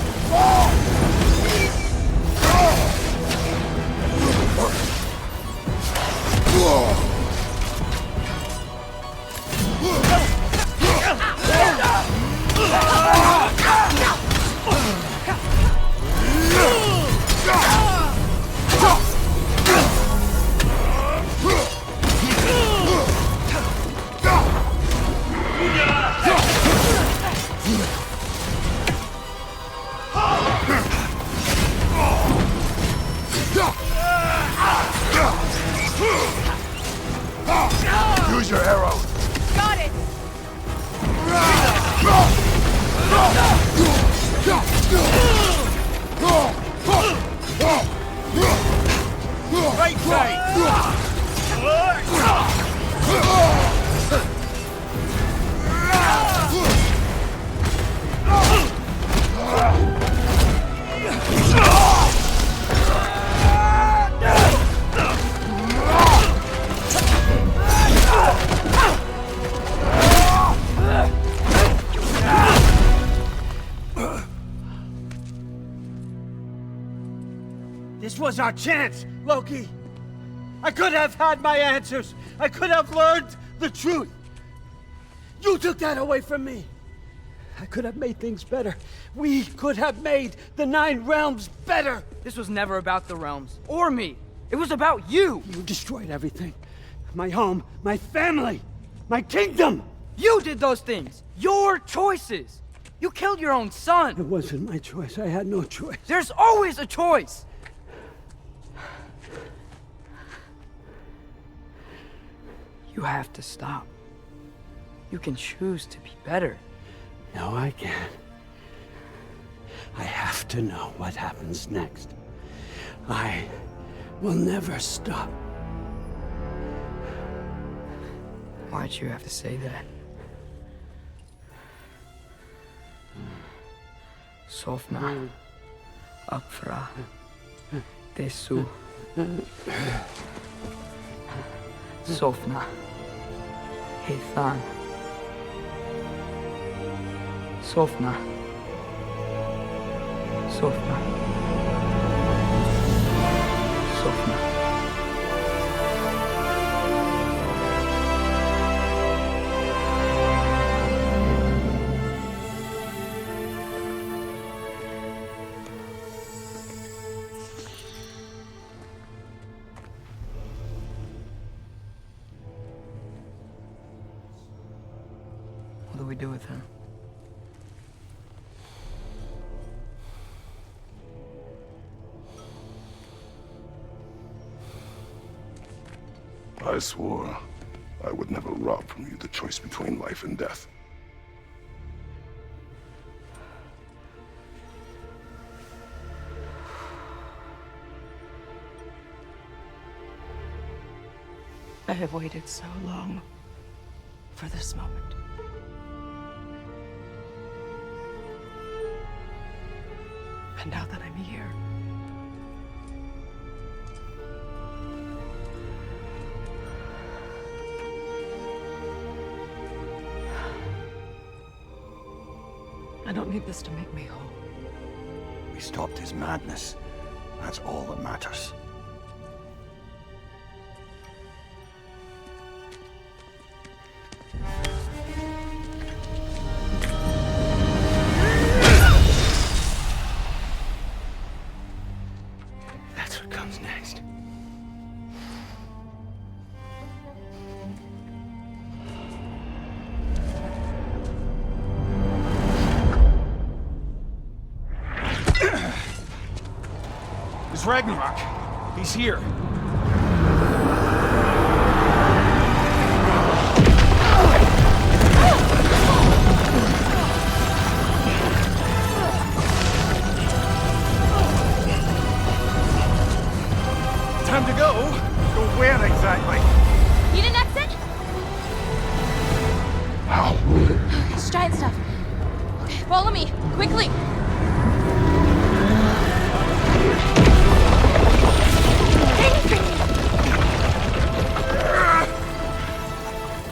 Use your arrow. Got it! Right side! This was our chance, Loki! I could have had my answers! I could have learned the truth! You took that away from me! I could have made things better. We could have made the 9 realms better! This was never about the realms, or me. It was about you! You destroyed everything. My home, my family, my kingdom! You did those things! Your choices! You killed your own son! It wasn't my choice. I had no choice. There's always a choice! You have to stop. You can choose to be better. No, I can't. I have to know what happens next. I will never stop. Why'd you have to say that? Sofna. Apfra. Desu. Sofna. Hethan. Sofna. Sofna. Sofna. What do we do with him? I swore I would never rob from you the choice between life and death. I have waited so long for this moment. And now that I'm here, I don't need this to make me whole. We stopped his madness. That's all that matters. That's what comes next. It's Ragnarok. He's here. Time to go. Go where exactly? You didn't exit? How? It's giant stuff. Follow me, quickly!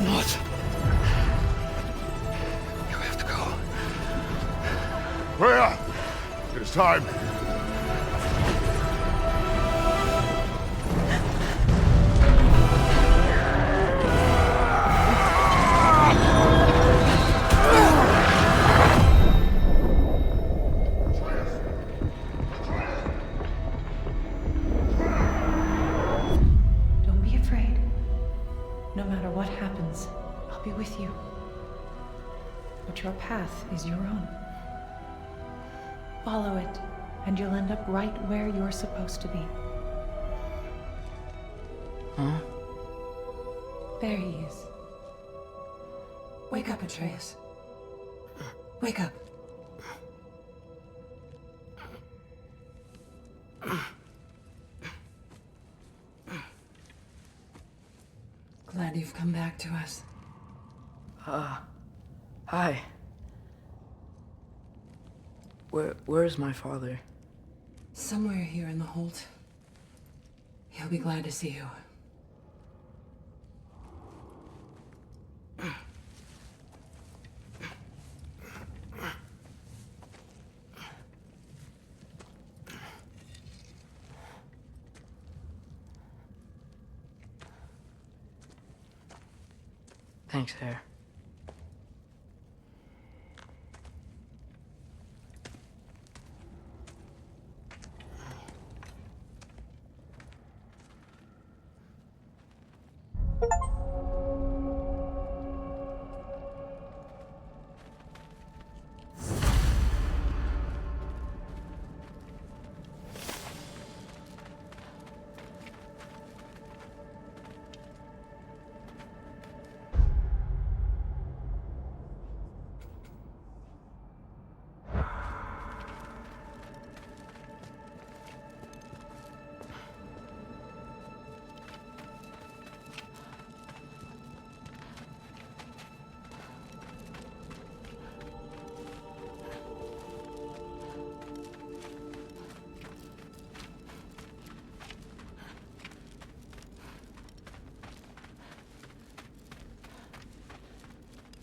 What? You have to go. Freya! It is time. Don't be afraid. No matter what happens, I'll be with you. But your path is your own. Follow it, and you'll end up right where you're supposed to be. Huh? There he is. Wake up, Atreus. Wake up. Glad you've come back to us. Hi. Where's my father? Somewhere here in the Holt. He'll be glad to see you. Thanks, Hare.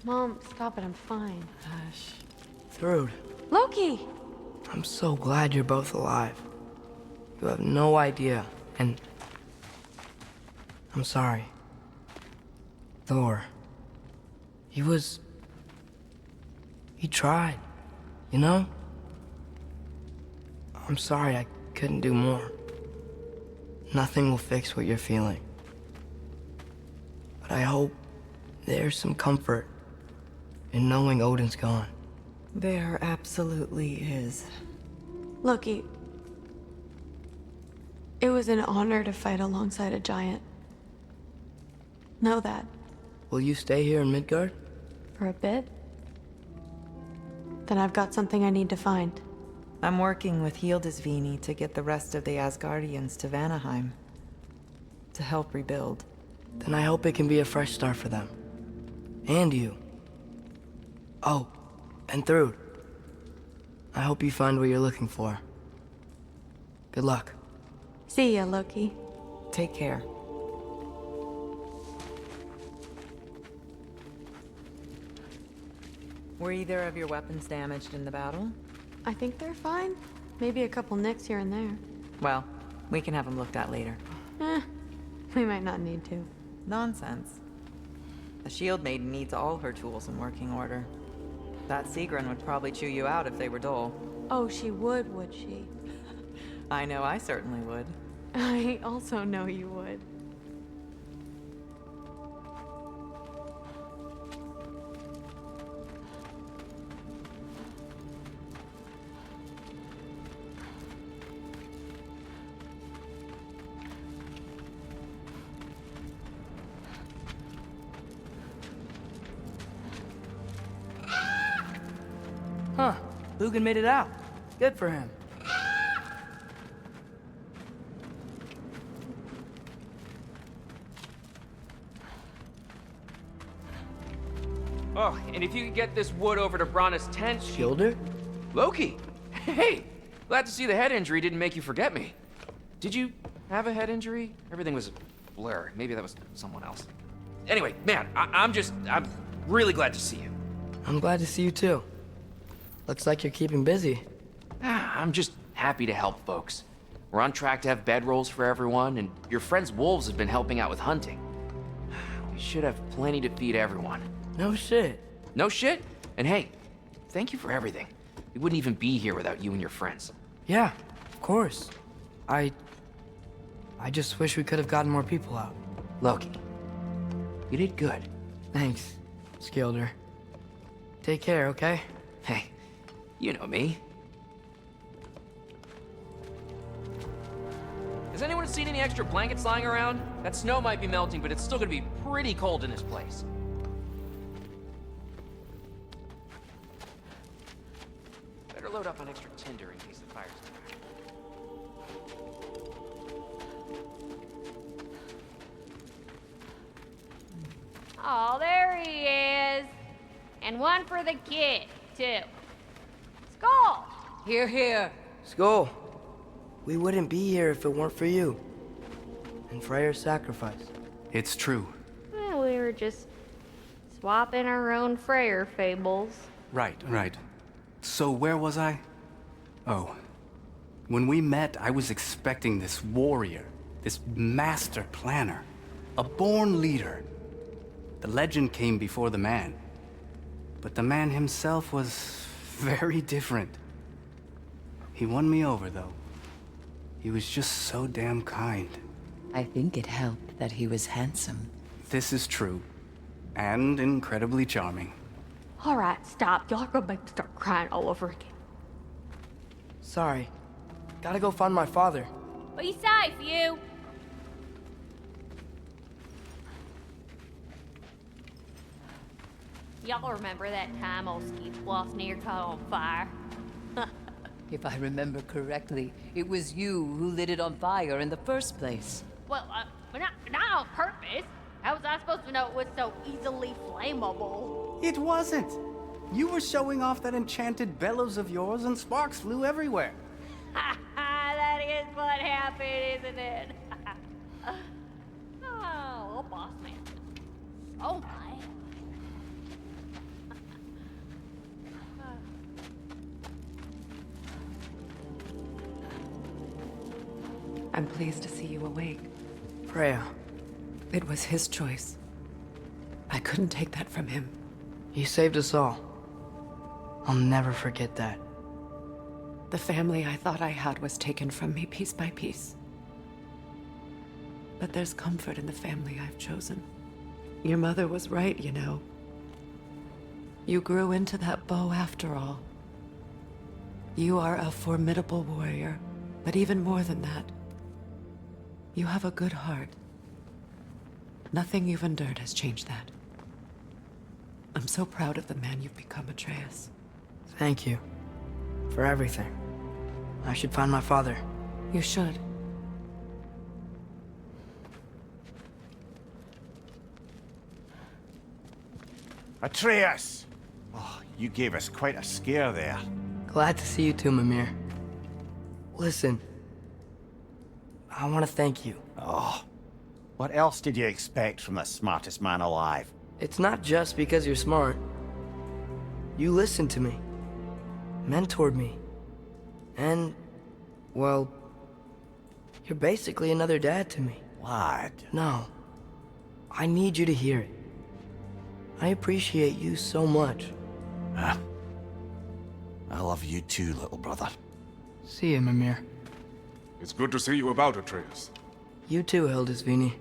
Mom, stop it. I'm fine. Hush. Thrud, Loki! I'm so glad you're both alive. You have no idea, and I'm sorry. Thor. He tried, you know? I'm sorry I couldn't do more. Nothing will fix what you're feeling. But I hope there's some comfort in knowing Odin's gone. There absolutely is. Loki, it was an honor to fight alongside a giant. Know that. Will you stay here in Midgard? For a bit? Then I've got something I need to find. I'm working with Hildisvini to get the rest of the Asgardians to Vanaheim. To help rebuild. Then I hope it can be a fresh start for them. And you. Oh, and Thrud. I hope you find what you're looking for. Good luck. See ya, Loki. Take care. Were either of your weapons damaged in the battle? I think they're fine. Maybe a couple nicks here and there. Well, we can have them looked at later. We might not need to. Nonsense. The Shield Maiden needs all her tools in working order. That Sigrun would probably chew you out if they were dull. Oh, she would she? I know I certainly would. I also know you would. Huh. Lugan made it out. Good for him. Oh, and if you could get this wood over to Brana's tent... Shielder? Loki! Hey! Glad to see the head injury didn't make you forget me. Did you have a head injury? Everything was a blur. Maybe that was someone else. Anyway, man, I'm really glad to see you. I'm glad to see you too. Looks like you're keeping busy. I'm just happy to help folks. We're on track to have bedrolls for everyone, and your friend's wolves have been helping out with hunting. We should have plenty to feed everyone. No shit. No shit? And hey, thank you for everything. We wouldn't even be here without you and your friends. Yeah, of course. I just wish we could have gotten more people out. Loki, you did good. Thanks, Skilder. Take care, okay? Hey, you know me. Has anyone seen any extra blankets lying around? That snow might be melting, but it's still gonna be pretty cold in this place. Better load up on extra tinder in case the fire's back. Oh, there he is. And one for the kid, too. Skull! Here, here. Skull, we wouldn't be here if it weren't for you. And Freyr's sacrifice. It's true. Well, we were just swapping our own Freyr fables. Right. So where was I? Oh. When we met, I was expecting this warrior, this master planner, a born leader. The legend came before the man. But the man himself was very different. He won me over, though. He was just so damn kind. I think it helped that he was handsome. This is true. And incredibly charming. All right, stop. Y'all are gonna make me start crying all over again. Sorry. Gotta go find my father. Be safe, you. Y'all remember that time old Ski Bluff near caught on fire? If I remember correctly, it was you who lit it on fire in the first place. Well, not on purpose. How was I supposed to know it was so easily flammable? It wasn't. You were showing off that enchanted bellows of yours and sparks flew everywhere. That is what happened, isn't it? Oh, boss man. Oh my. I'm pleased to see you awake. Freya. It was his choice. I couldn't take that from him. He saved us all. I'll never forget that. The family I thought I had was taken from me piece by piece. But there's comfort in the family I've chosen. Your mother was right, you know. You grew into that bow after all. You are a formidable warrior, but even more than that, you have a good heart. Nothing you've endured has changed that. I'm so proud of the man you've become, Atreus. Thank you. For everything. I should find my father. You should. Atreus! Oh, you gave us quite a scare there. Glad to see you too, Mimir. Listen. I want to thank you. Oh. What else did you expect from the smartest man alive? It's not just because you're smart. You listened to me. Mentored me. And, well, you're basically another dad to me. What? No. I need you to hear it. I appreciate you so much. Huh? I love you too, little brother. See you, Mimir. It's good to see you about, Atreus. You too, Hildisvini.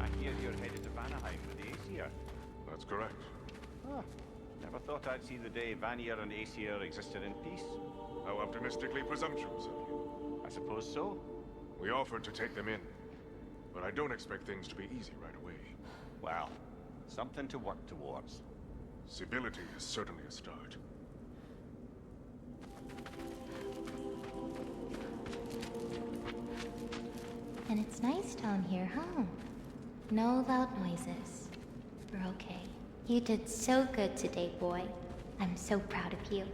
I hear you're headed to Vanaheim with the Aesir. That's correct. Huh. Never thought I'd see the day Vanir and Aesir existed in peace. How optimistically presumptuous of you. I suppose so. We offered to take them in, but I don't expect things to be easy right away. Well, something to work towards. Civility is certainly a start. And it's nice down here, huh? No loud noises. We're okay. You did so good today, boy. I'm so proud of you.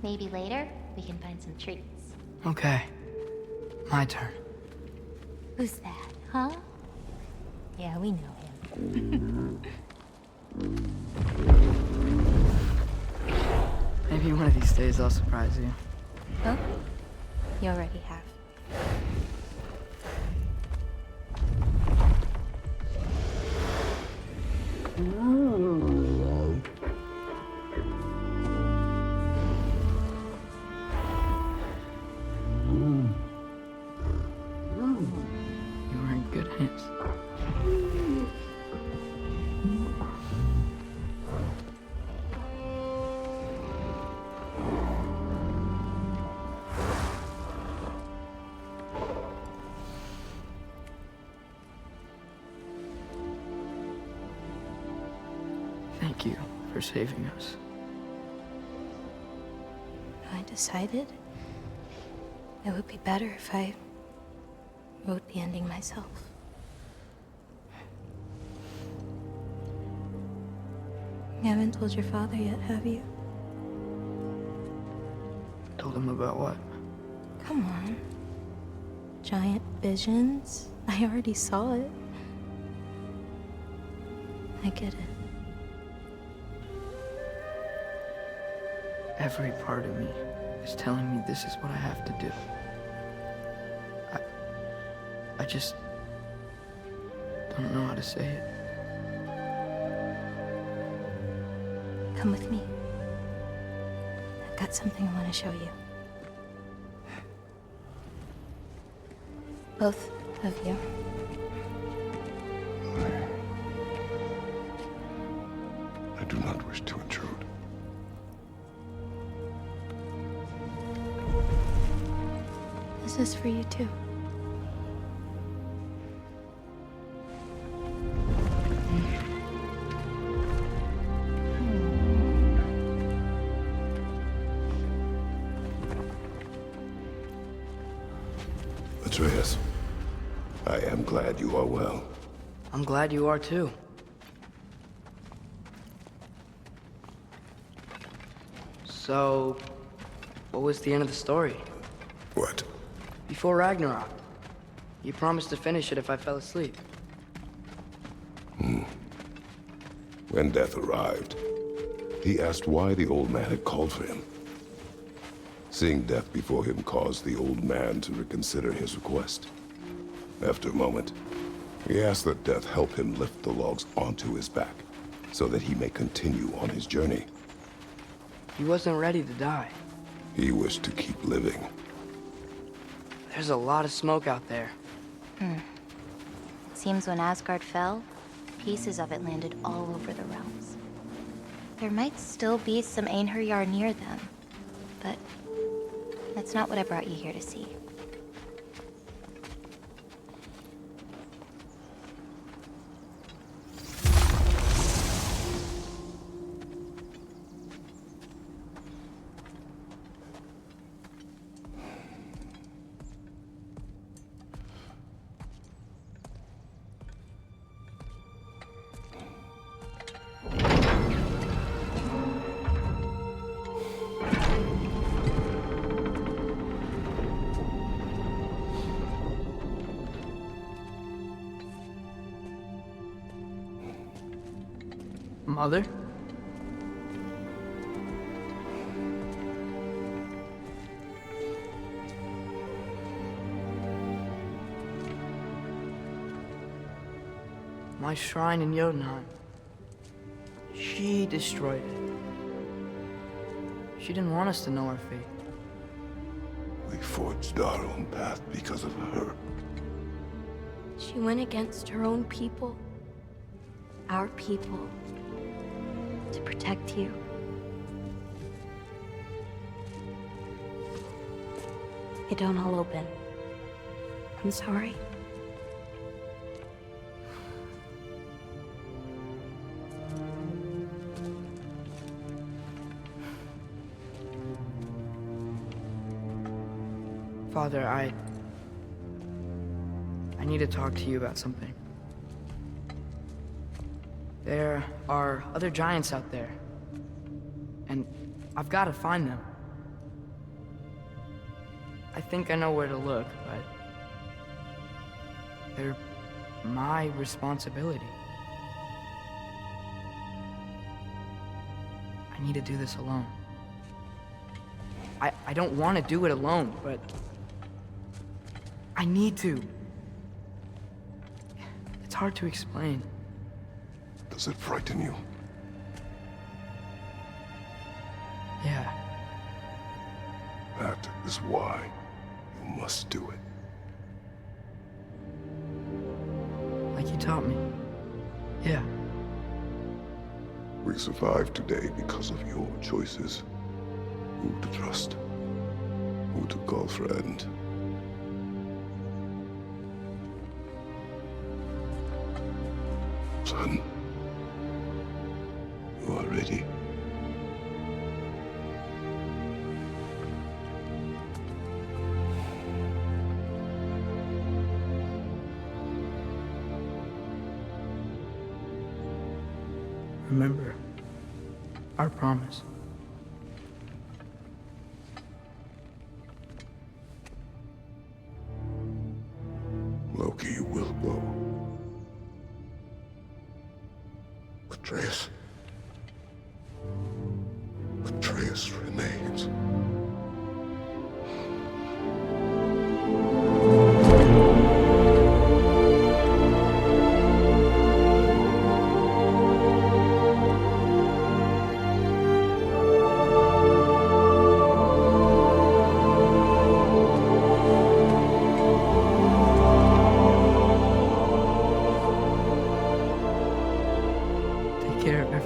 Maybe later, we can find some treats. Okay. My turn. Who's that, huh? Yeah, we know him. Maybe one of these days I'll surprise you. Huh? You already have. You are in good hands. Thank you for saving us. I decided it would be better if I wrote the ending myself. You haven't told your father yet, have you? Told him about what? Come on. Giant visions? I already saw it. I get it. Every part of me is telling me this is what I have to do. I just don't know how to say it. Come with me. I've got something I want to show you. Both of you. I do not wish to intrude. This is for you too. Atreus, I am glad you are well. I'm glad you are too. So, what was the end of the story? What? Before Ragnarok. You promised to finish it if I fell asleep. When death arrived, he asked why the old man had called for him. Seeing death before him caused the old man to reconsider his request. After a moment, he asked that death help him lift the logs onto his back, so that he may continue on his journey. He wasn't ready to die. He wished to keep living. There's a lot of smoke out there. It seems when Asgard fell, pieces of it landed all over the realms. There might still be some Einherjar near them, but that's not what I brought you here to see. Mother? My shrine in Jotunheim. She destroyed it. She didn't want us to know our fate. We forged our own path because of her. She went against her own people. Our people. To protect you. It don't all open. I'm sorry. Father, need to talk to you about something. There are other giants out there. And I've got to find them. I think I know where to look, but they're my responsibility. I need to do this alone. I don't want to do it alone, but I need to. It's hard to explain. Does it frighten you? Yeah. That is why you must do it. Like you taught me. Yeah. We survived today because of your choices. Who to trust, who to call friend. Son, you are ready. Remember our promise. Loki, you will go. Atreus. Atreus remains. Take care of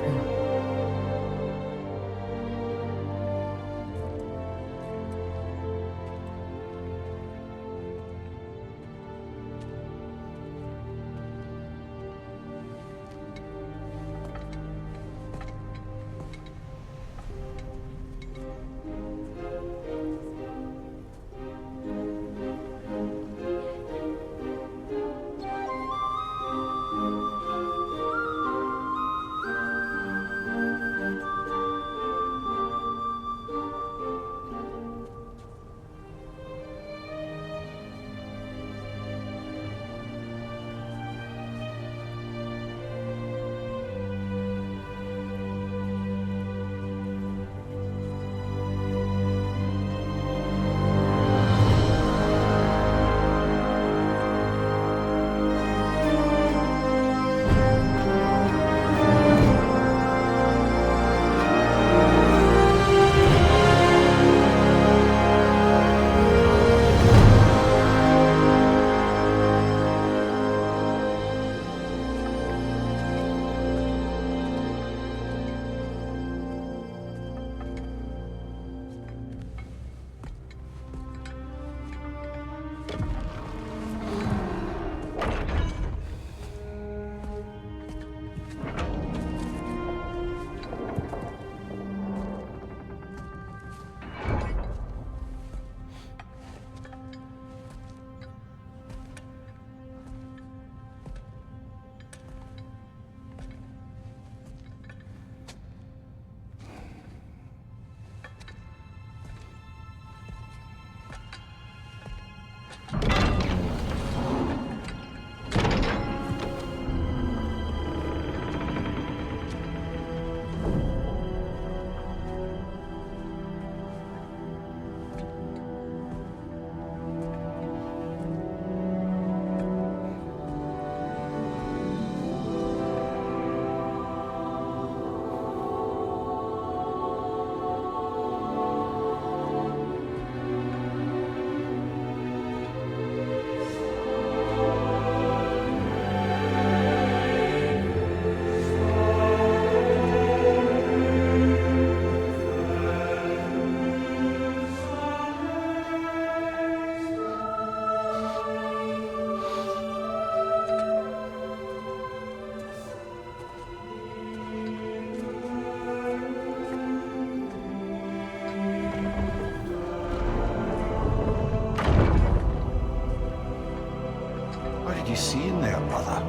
you see in there, brother?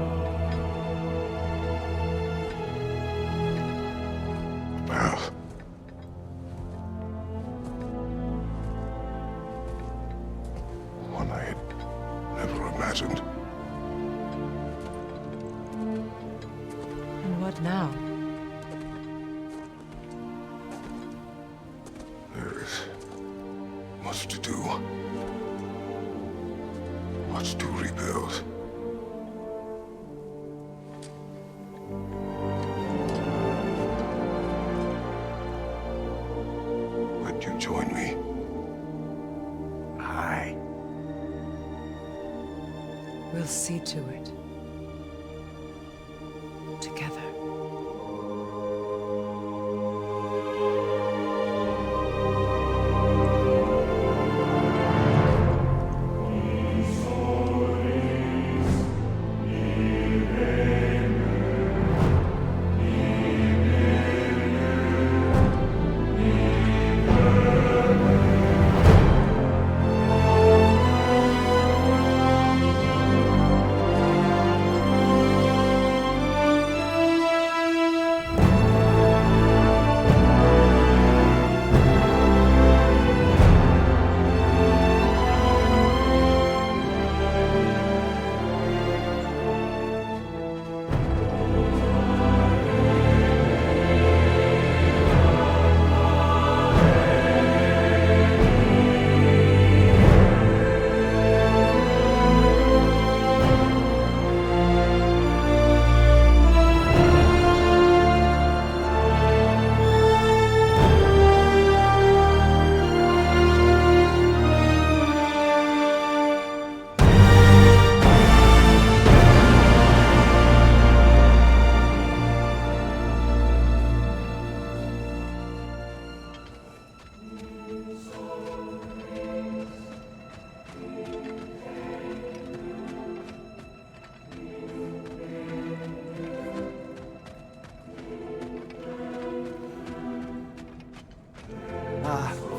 Well, one I had never imagined. And what now? There is much to do. Much to rebuild. Would you join me? Aye. We'll see to it. Together.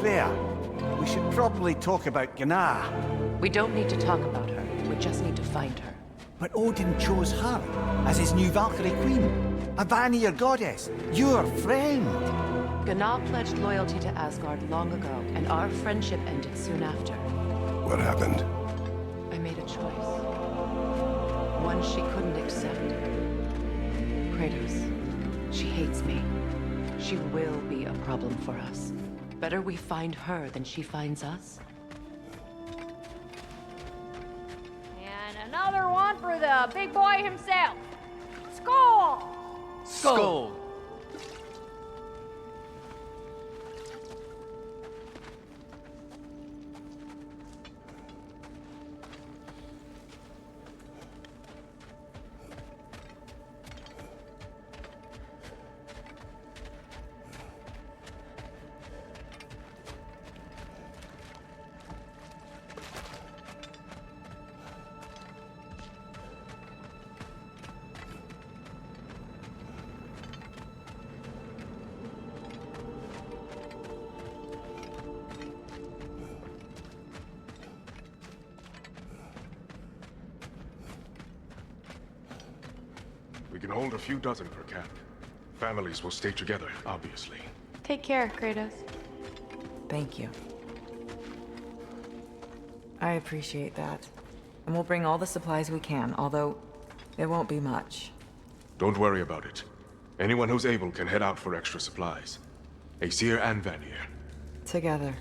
There. We should probably talk about Gná. We don't need to talk about her. We just need to find her. But Odin chose her as his new Valkyrie queen. A Vanir goddess. Your friend. Gná pledged loyalty to Asgard long ago, and our friendship ended soon after. What happened? I made a choice. One she couldn't accept. Kratos. She hates me. She will be a problem for us. Better we find her than she finds us. And another one for the big boy himself. Skull! Skull! We can hold a few dozen per camp. Families will stay together, obviously. Take care, Kratos. Thank you. I appreciate that. And we'll bring all the supplies we can, although it won't be much. Don't worry about it. Anyone who's able can head out for extra supplies. Aesir and Vanir. Together.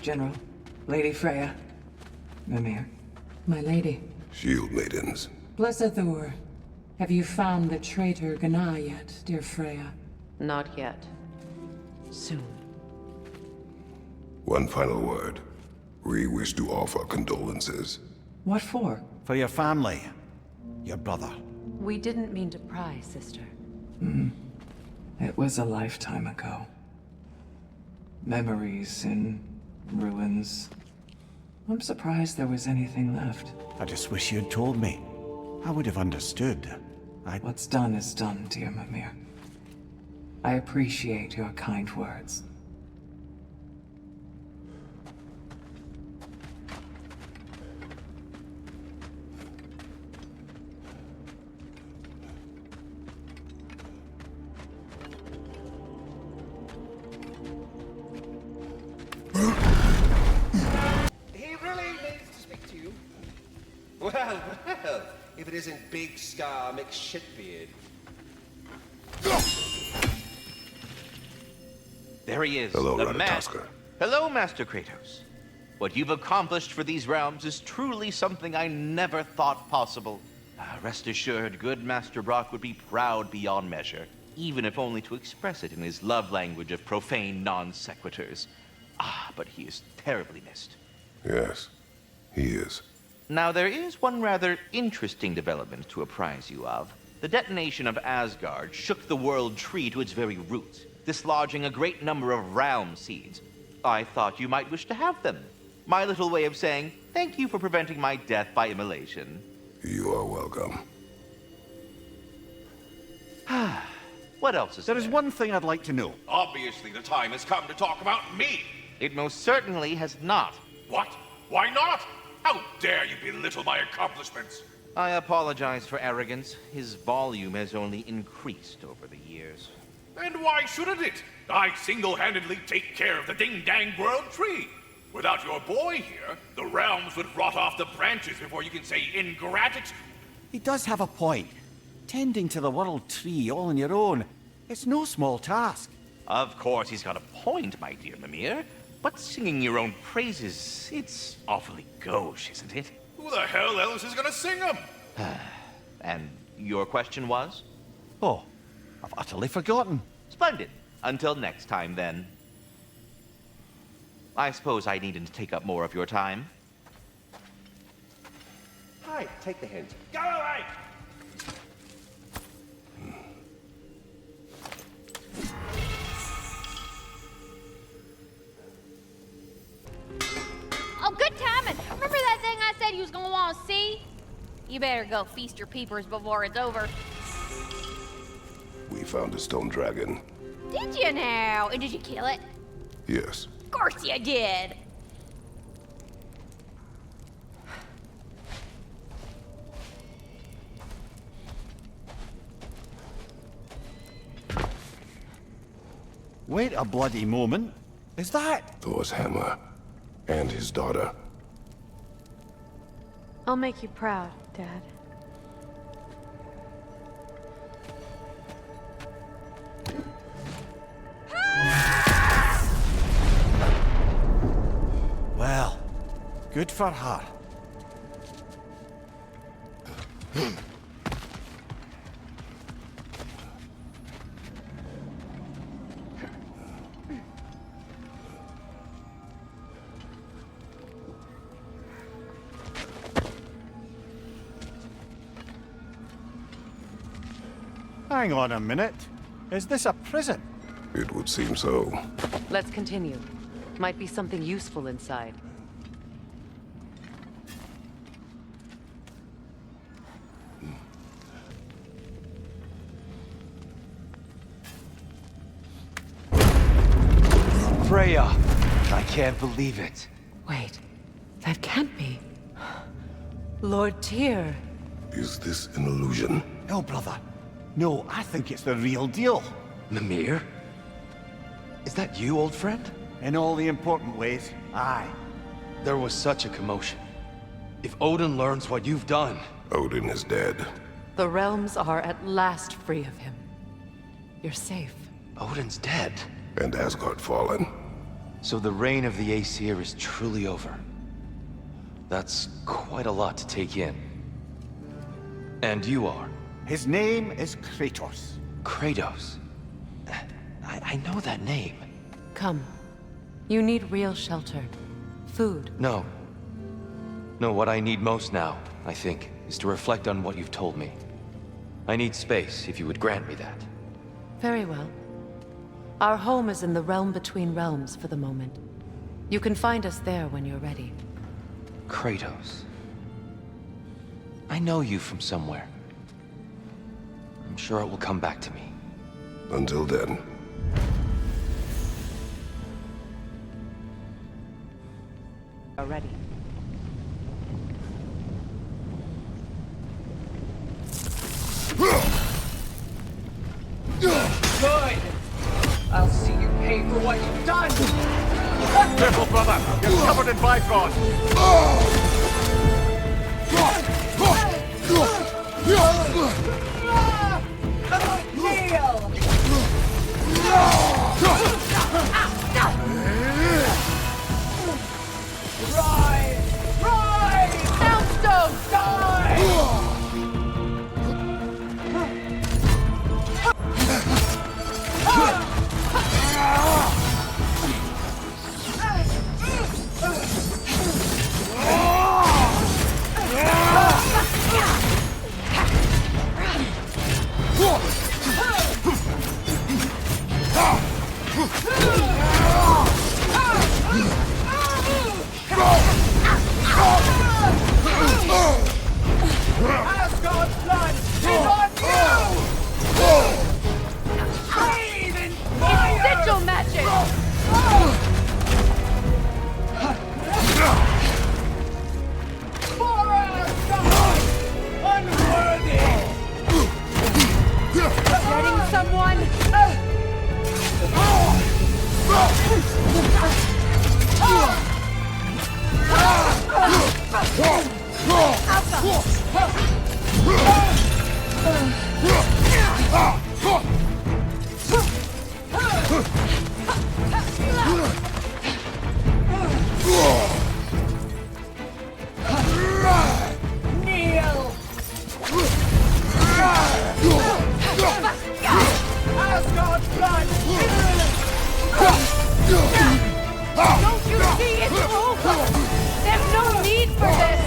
General, Lady Freya, Mimir. My lady. Shield maidens. Blessed Thor, have you found the traitor Gná yet, dear Freya? Not yet. Soon. One final word. We wish to offer condolences. What for? For your family. Your brother. We didn't mean to pry, sister. It was a lifetime ago. Memories in ruins. I'm surprised there was anything left. I just wish you'd told me. I would have understood. What's done is done, dear Mimir. I appreciate your kind words. He really needs to speak to you. Well, if it isn't Big Scar McShitbeard. There he is. Hello, the Ratatoskr. Hello, Master Kratos. What you've accomplished for these realms is truly something I never thought possible. Rest assured, good Master Brock would be proud beyond measure, even if only to express it in his love language of profane non-sequiturs. But he is terribly missed. Yes, he is. Now, there is one rather interesting development to apprise you of. The detonation of Asgard shook the world tree to its very roots, dislodging a great number of realm seeds. I thought you might wish to have them. My little way of saying, thank you for preventing my death by immolation. You are welcome. What else is there? There is one thing I'd like to know. Obviously, the time has come to talk about me. It most certainly has not. What? Why not? How dare you belittle my accomplishments? I apologize for arrogance. His volume has only increased over the years. And why shouldn't it? I single-handedly take care of the ding-dang world tree. Without your boy here, the realms would rot off the branches before you can say ingratitude. He does have a point. Tending to the world tree all on your own, it's no small task. Of course he's got a point, my dear Mimir. But singing your own praises, it's awfully gauche, isn't it? Who the hell else is gonna sing them? And your question was? Oh, I've utterly forgotten. Splendid. Until next time, then. I suppose I needn't take up more of your time. Hi, take the hint. Go away! Oh, good timing. Remember that thing I said you was gonna want to see? You better go feast your peepers before it's over. We found a stone dragon. Did you now? And did you kill it? Yes. Of course you did. Wait a bloody moment. Is that Thor's hammer and his daughter? I'll make you proud, Dad. Well, good for her. Hang on a minute. Is this a prison? It would seem so. Let's continue. Might be something useful inside. Freya! I can't believe it. Wait, that can't be. Lord Tyr. Is this an illusion? No, brother. No, I think it's the real deal. Mimir? Is that you, old friend? In all the important ways, aye. There was such a commotion. If Odin learns what you've done... Odin is dead. The realms are at last free of him. You're safe. Odin's dead. And Asgard fallen. So the reign of the Aesir is truly over. That's quite a lot to take in. And you are? His name is Kratos. Kratos? I know that name. Come. You need real shelter. Food. No. No, what I need most now, I think, is to reflect on what you've told me. I need space, if you would grant me that. Very well. Our home is in the realm between realms for the moment. You can find us there when you're ready. Kratos. I know you from somewhere. I'm sure it will come back to me. Until then. Already. Good! I'll see you pay for what you've done! Careful, brother! You're covered in Bifrost! Asgard's blood is on you! Breathe in fire! It's sigil magic! For Asgard! Unworthy! Getting someone? Kneel! Asgard's blood! Don't you see it's over? There's no need for this!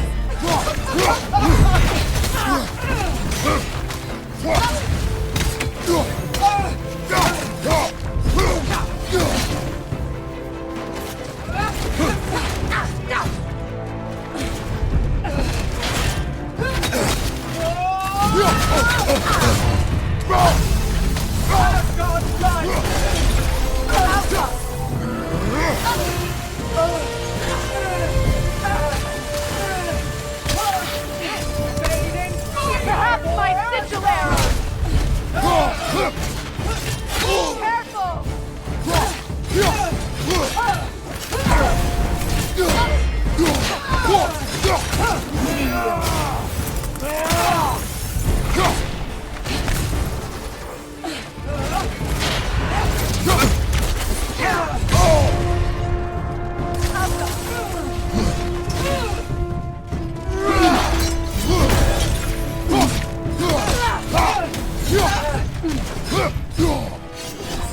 Asgard's blood! Perhaps my sigil arrow! Careful!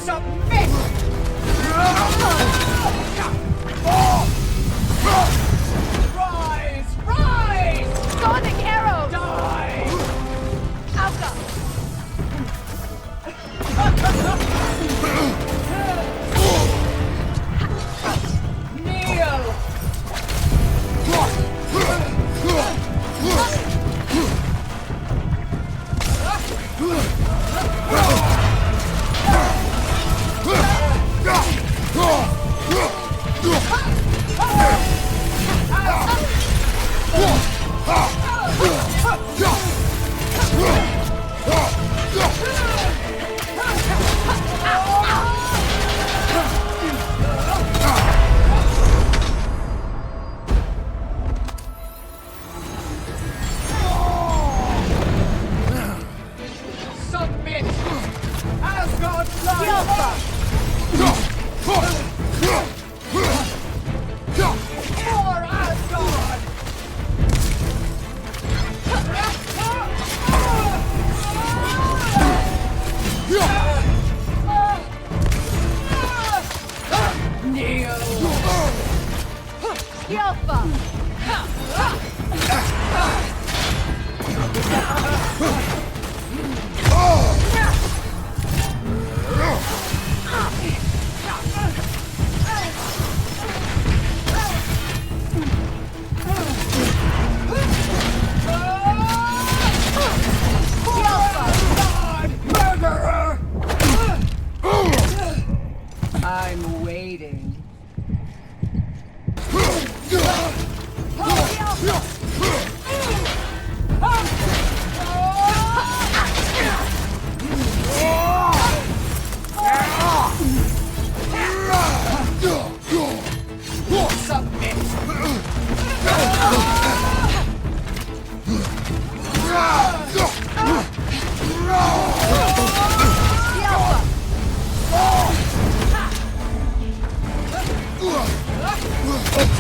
Submit! Rise! Rise! Sonic arrows! Die! Alka! Kneel! Submit! Asgard's blood! For Asgard! Kneel! Yelpa!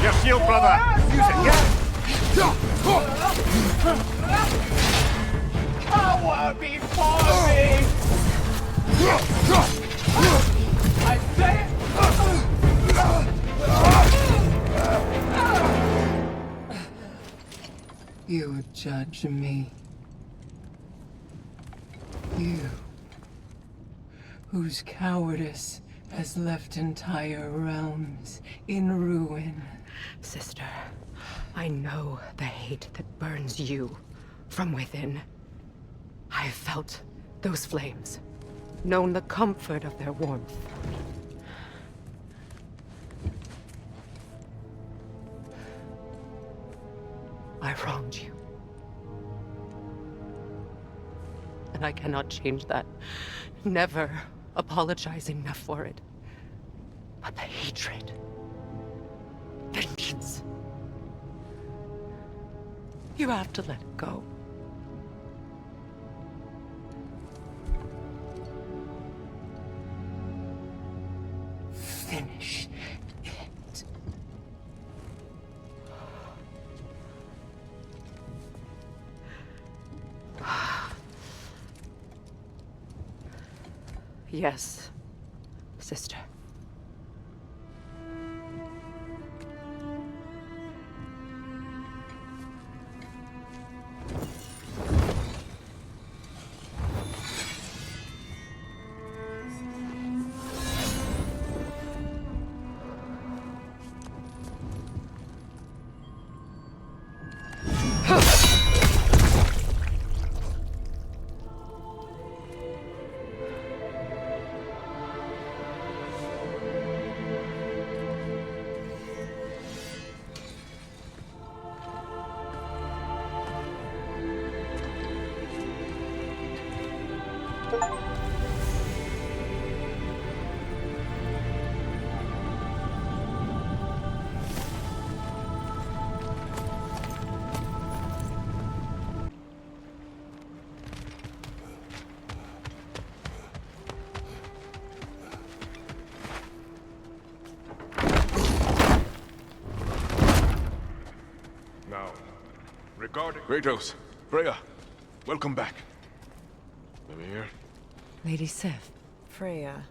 Your shield, brother! Use it, yeah? Power before me! I say you judge me. You, whose cowardice has left entire realms in ruin. Sister, I know the hate that burns you from within. I have felt those flames, known the comfort of their warmth. I wronged you. And I cannot change that. Never apologize enough for it. But the hatred, vengeance, you have to let it go. Finish it. Yes, sister. Kratos, Freya, welcome back. Mimir? Lady Sif. Freya.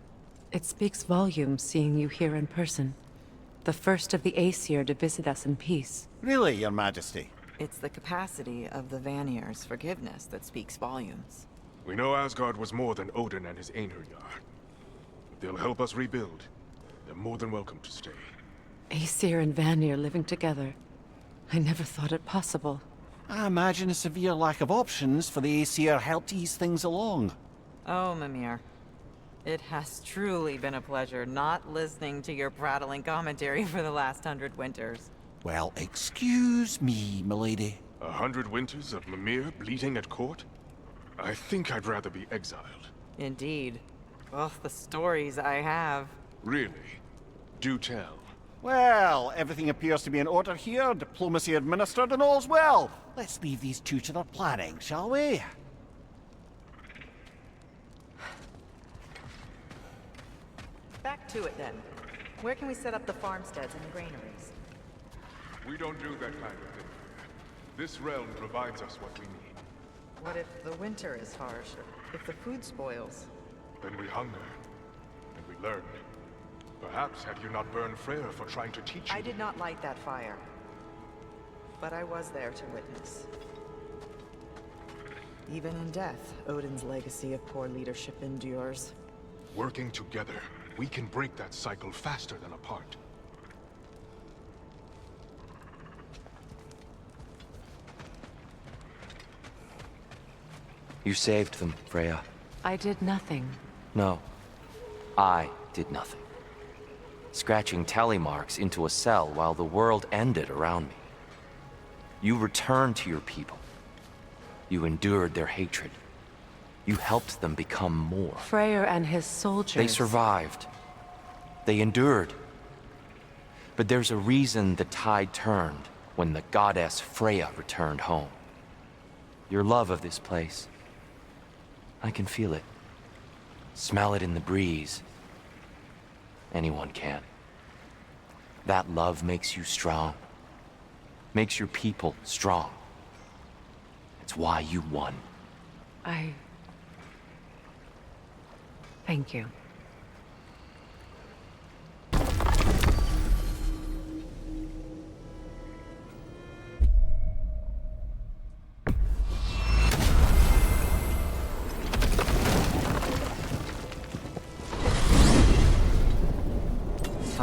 It speaks volumes seeing you here in person. The first of the Aesir to visit us in peace. Really, Your Majesty? It's the capacity of the Vanir's forgiveness that speaks volumes. We know Asgard was more than Odin and his Einherjar. If they'll help us rebuild, they're more than welcome to stay. Aesir and Vanir living together. I never thought it possible. I imagine a severe lack of options for the Aesir helped ease things along. Oh, Mimir. It has truly been a pleasure not listening to your prattling commentary for the last 100 winters. Well, excuse me, milady. 100 winters of Mimir bleating at court? I think I'd rather be exiled. Indeed. Oh, the stories I have. Really? Do tell. Well, everything appears to be in order here, diplomacy administered, and all's well. Let's leave these two to their planning, shall we? Back to it then. Where can we set up the farmsteads and granaries? We don't do that kind of thing. This realm provides us what we need. What if the winter is harsh, or if the food spoils? Then we hunger, and we learn. Perhaps had you not burned Freyr for trying to teach you. I did not light that fire. But I was there to witness. Even in death, Odin's legacy of poor leadership endures. Working together, we can break that cycle faster than apart. You saved them, Freya. I did nothing. No. I did nothing. Scratching tally marks into a cell while the world ended around me. You returned to your people. You endured their hatred. You helped them become more. Freyr and his soldiers. They survived. They endured. But there's a reason the tide turned when the goddess Freya returned home. Your love of this place. I can feel it. Smell it in the breeze. Anyone can. That love makes you strong. Makes your people strong. It's why you won. Thank you.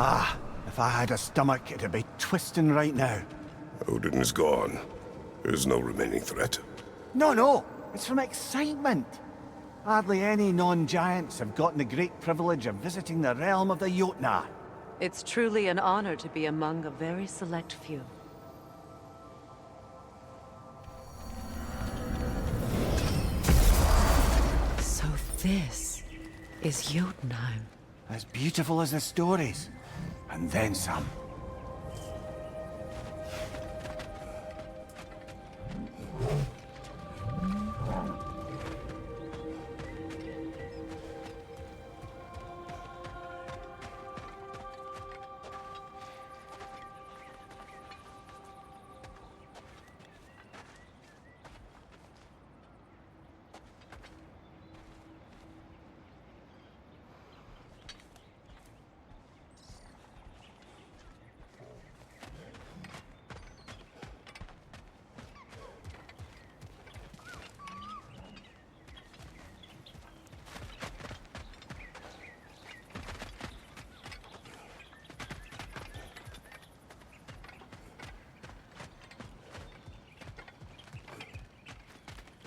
Ah, if I had a stomach, it'd be twisting right now. Odin is gone. There's no remaining threat. No, it's from excitement. Hardly any non-giants have gotten the great privilege of visiting the realm of the Jotnar. It's truly an honor to be among a very select few. So this is Jotunheim. As beautiful as the stories. And then some.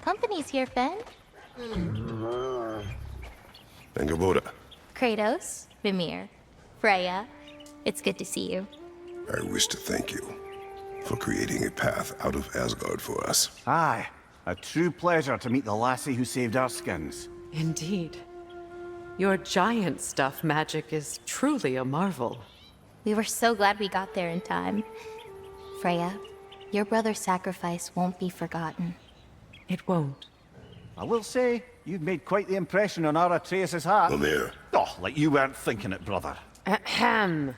Company's here, Fen. Angerboda, Kratos, Mimir, Freya. It's good to see you. I wish to thank you for creating a path out of Asgard for us. Aye, a true pleasure to meet the lassie who saved our skins. Indeed. Your giant stuff magic is truly a marvel. We were so glad we got there in time. Freya, your brother's sacrifice won't be forgotten. It won't. I will say, you've made quite the impression on our Atreus' heart. Mimir. Oh, like you weren't thinking it, brother. Ahem.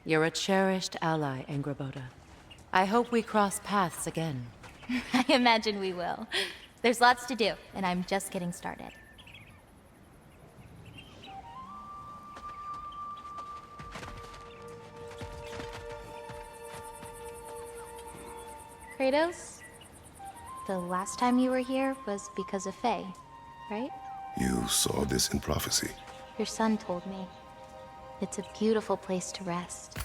You're a cherished ally, Angerboda. I hope we cross paths again. I imagine we will. There's lots to do, and I'm just getting started. Kratos? The last time you were here was because of Faye, right? You saw this in prophecy. Your son told me. It's a beautiful place to rest.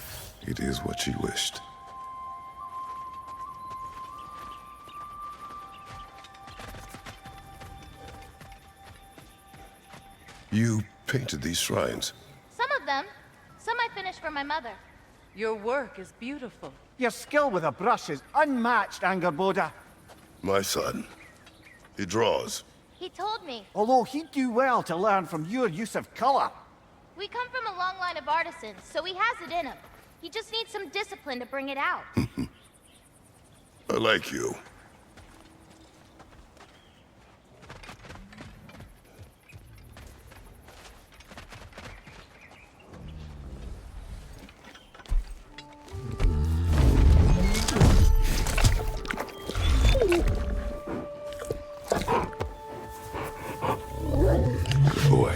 It is what she wished. You painted these shrines. Some of them. Some I finished for my mother. Your work is beautiful. Your skill with a brush is unmatched, Angerboda. My son. He draws. He told me. Although he'd do well to learn from your use of color. We come from a long line of artisans, so he has it in him. He just needs some discipline to bring it out. I like you. Boy.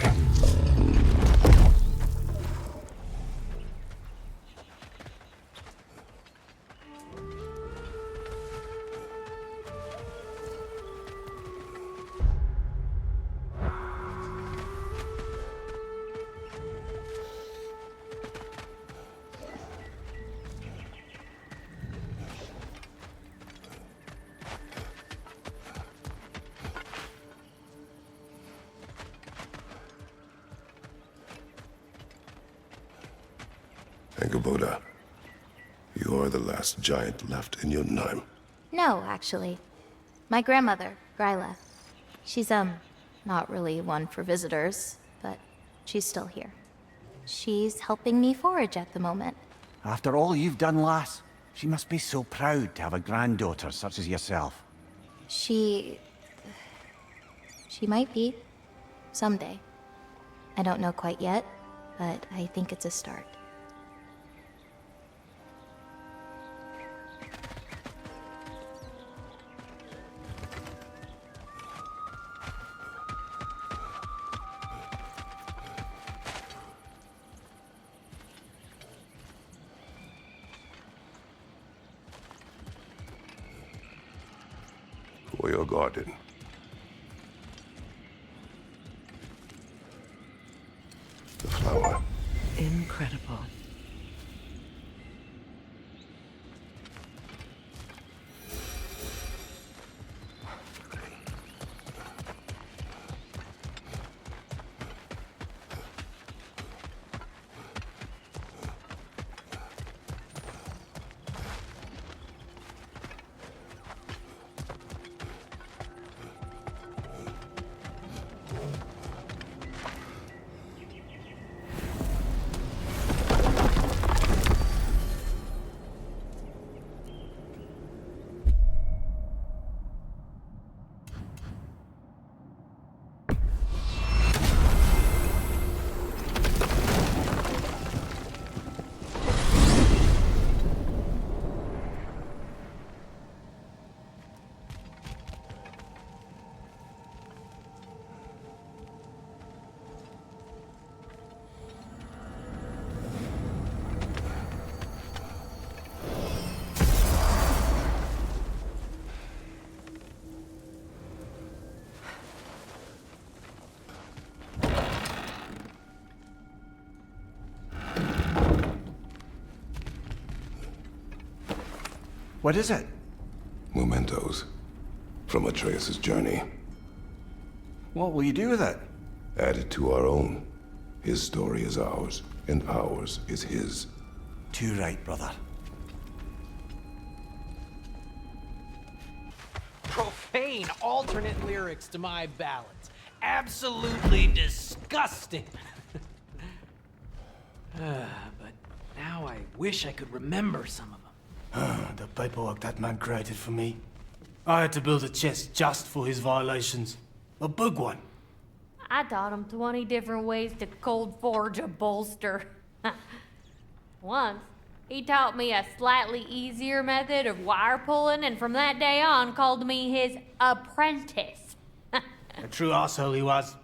Angerboda, you are the last giant left in Jotunheim. No, actually. My grandmother, Gryla. She's, not really one for visitors, but she's still here. She's helping me forage at the moment. After all you've done, lass, she must be so proud to have a granddaughter such as yourself. She might be. Someday. I don't know quite yet, but I think it's a start. for your garden. The flower. Incredible. What is it? Mementos from Atreus' journey. What will you do with it? Add it to our own. His story is ours, and ours is his. Too right, brother. Profane alternate lyrics to my ballads. Absolutely disgusting. But now I wish I could remember some of them. The paperwork that man created for me. I had to build a chest just for his violations. A big one. I taught him 20 different ways to cold forge a bolster. Once, he taught me a slightly easier method of wire pulling, and from that day on called me his apprentice. A true arsehole he was.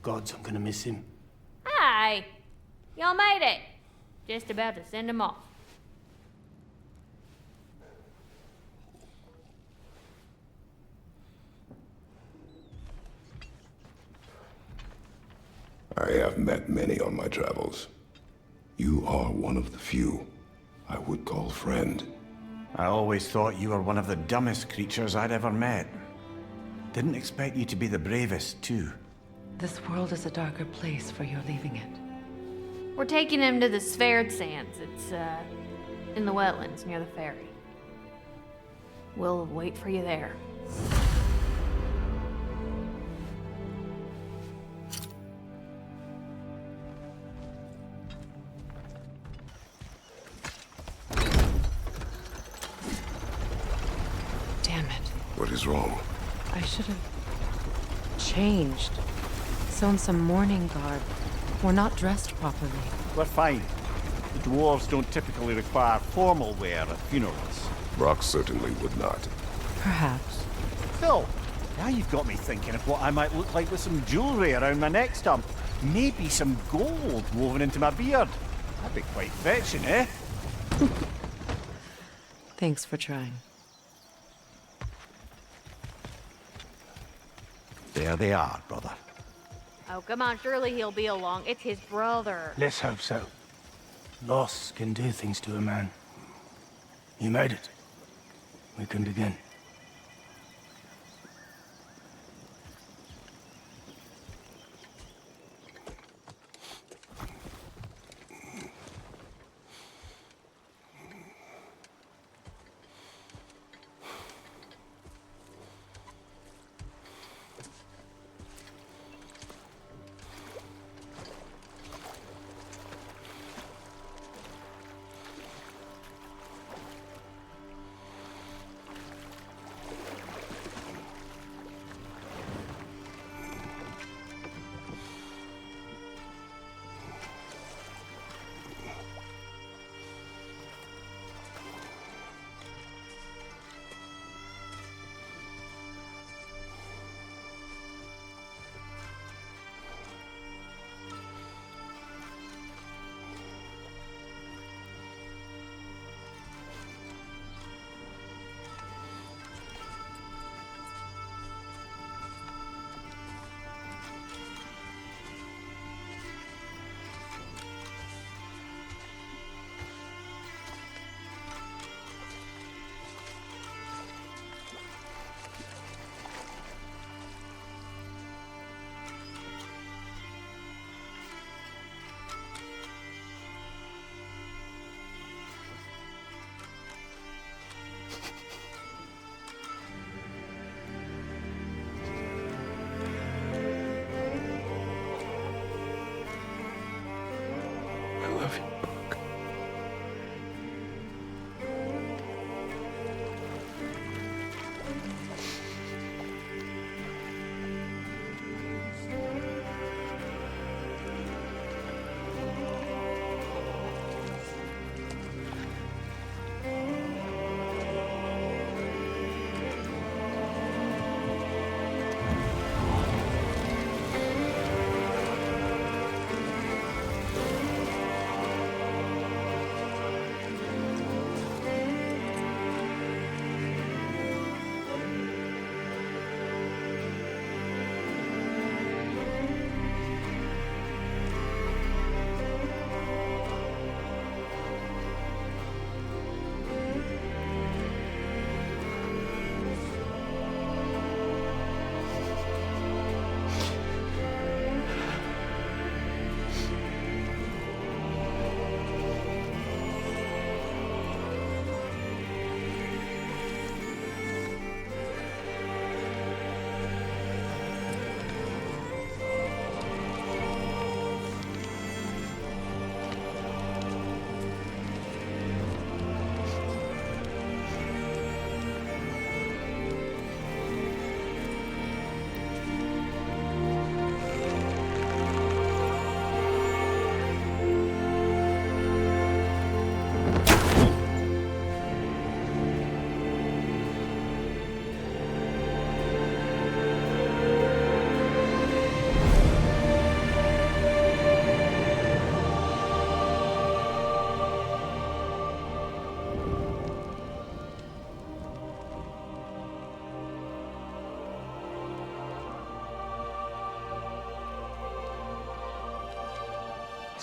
Gods, I'm gonna miss him. Hi! Y'all made it. Just about to send him off. I have met many on my travels. You are one of the few I would call friend. I always thought you were one of the dumbest creatures I'd ever met. Didn't expect you to be the bravest, too. This world is a darker place for your leaving it. We're taking him to the Sphaired Sands. It's, in the wetlands near the ferry. We'll wait for you there. Damn it. What is wrong? I should have changed. Sewn some mourning garb. We're not dressed properly. We're fine. The dwarves don't typically require formal wear at funerals. Brock certainly would not. Perhaps. Phil, now you've got me thinking of what I might look like with some jewelry around my neck stump. Maybe some gold woven into my beard. That'd be quite fetching, eh? Thanks for trying. There they are, brother. Oh, come on, surely he'll be along. It's his brother. Let's hope so. Loss can do things to a man. You made it. We can begin.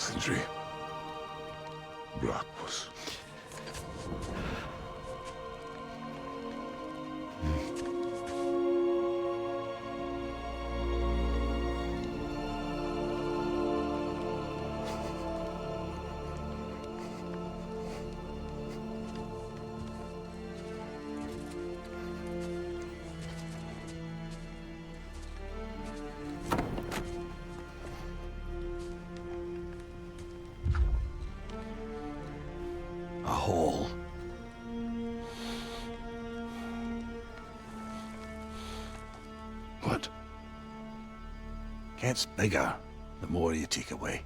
Sindri. Blackpuss. A hole. What? Gets bigger the more you take away.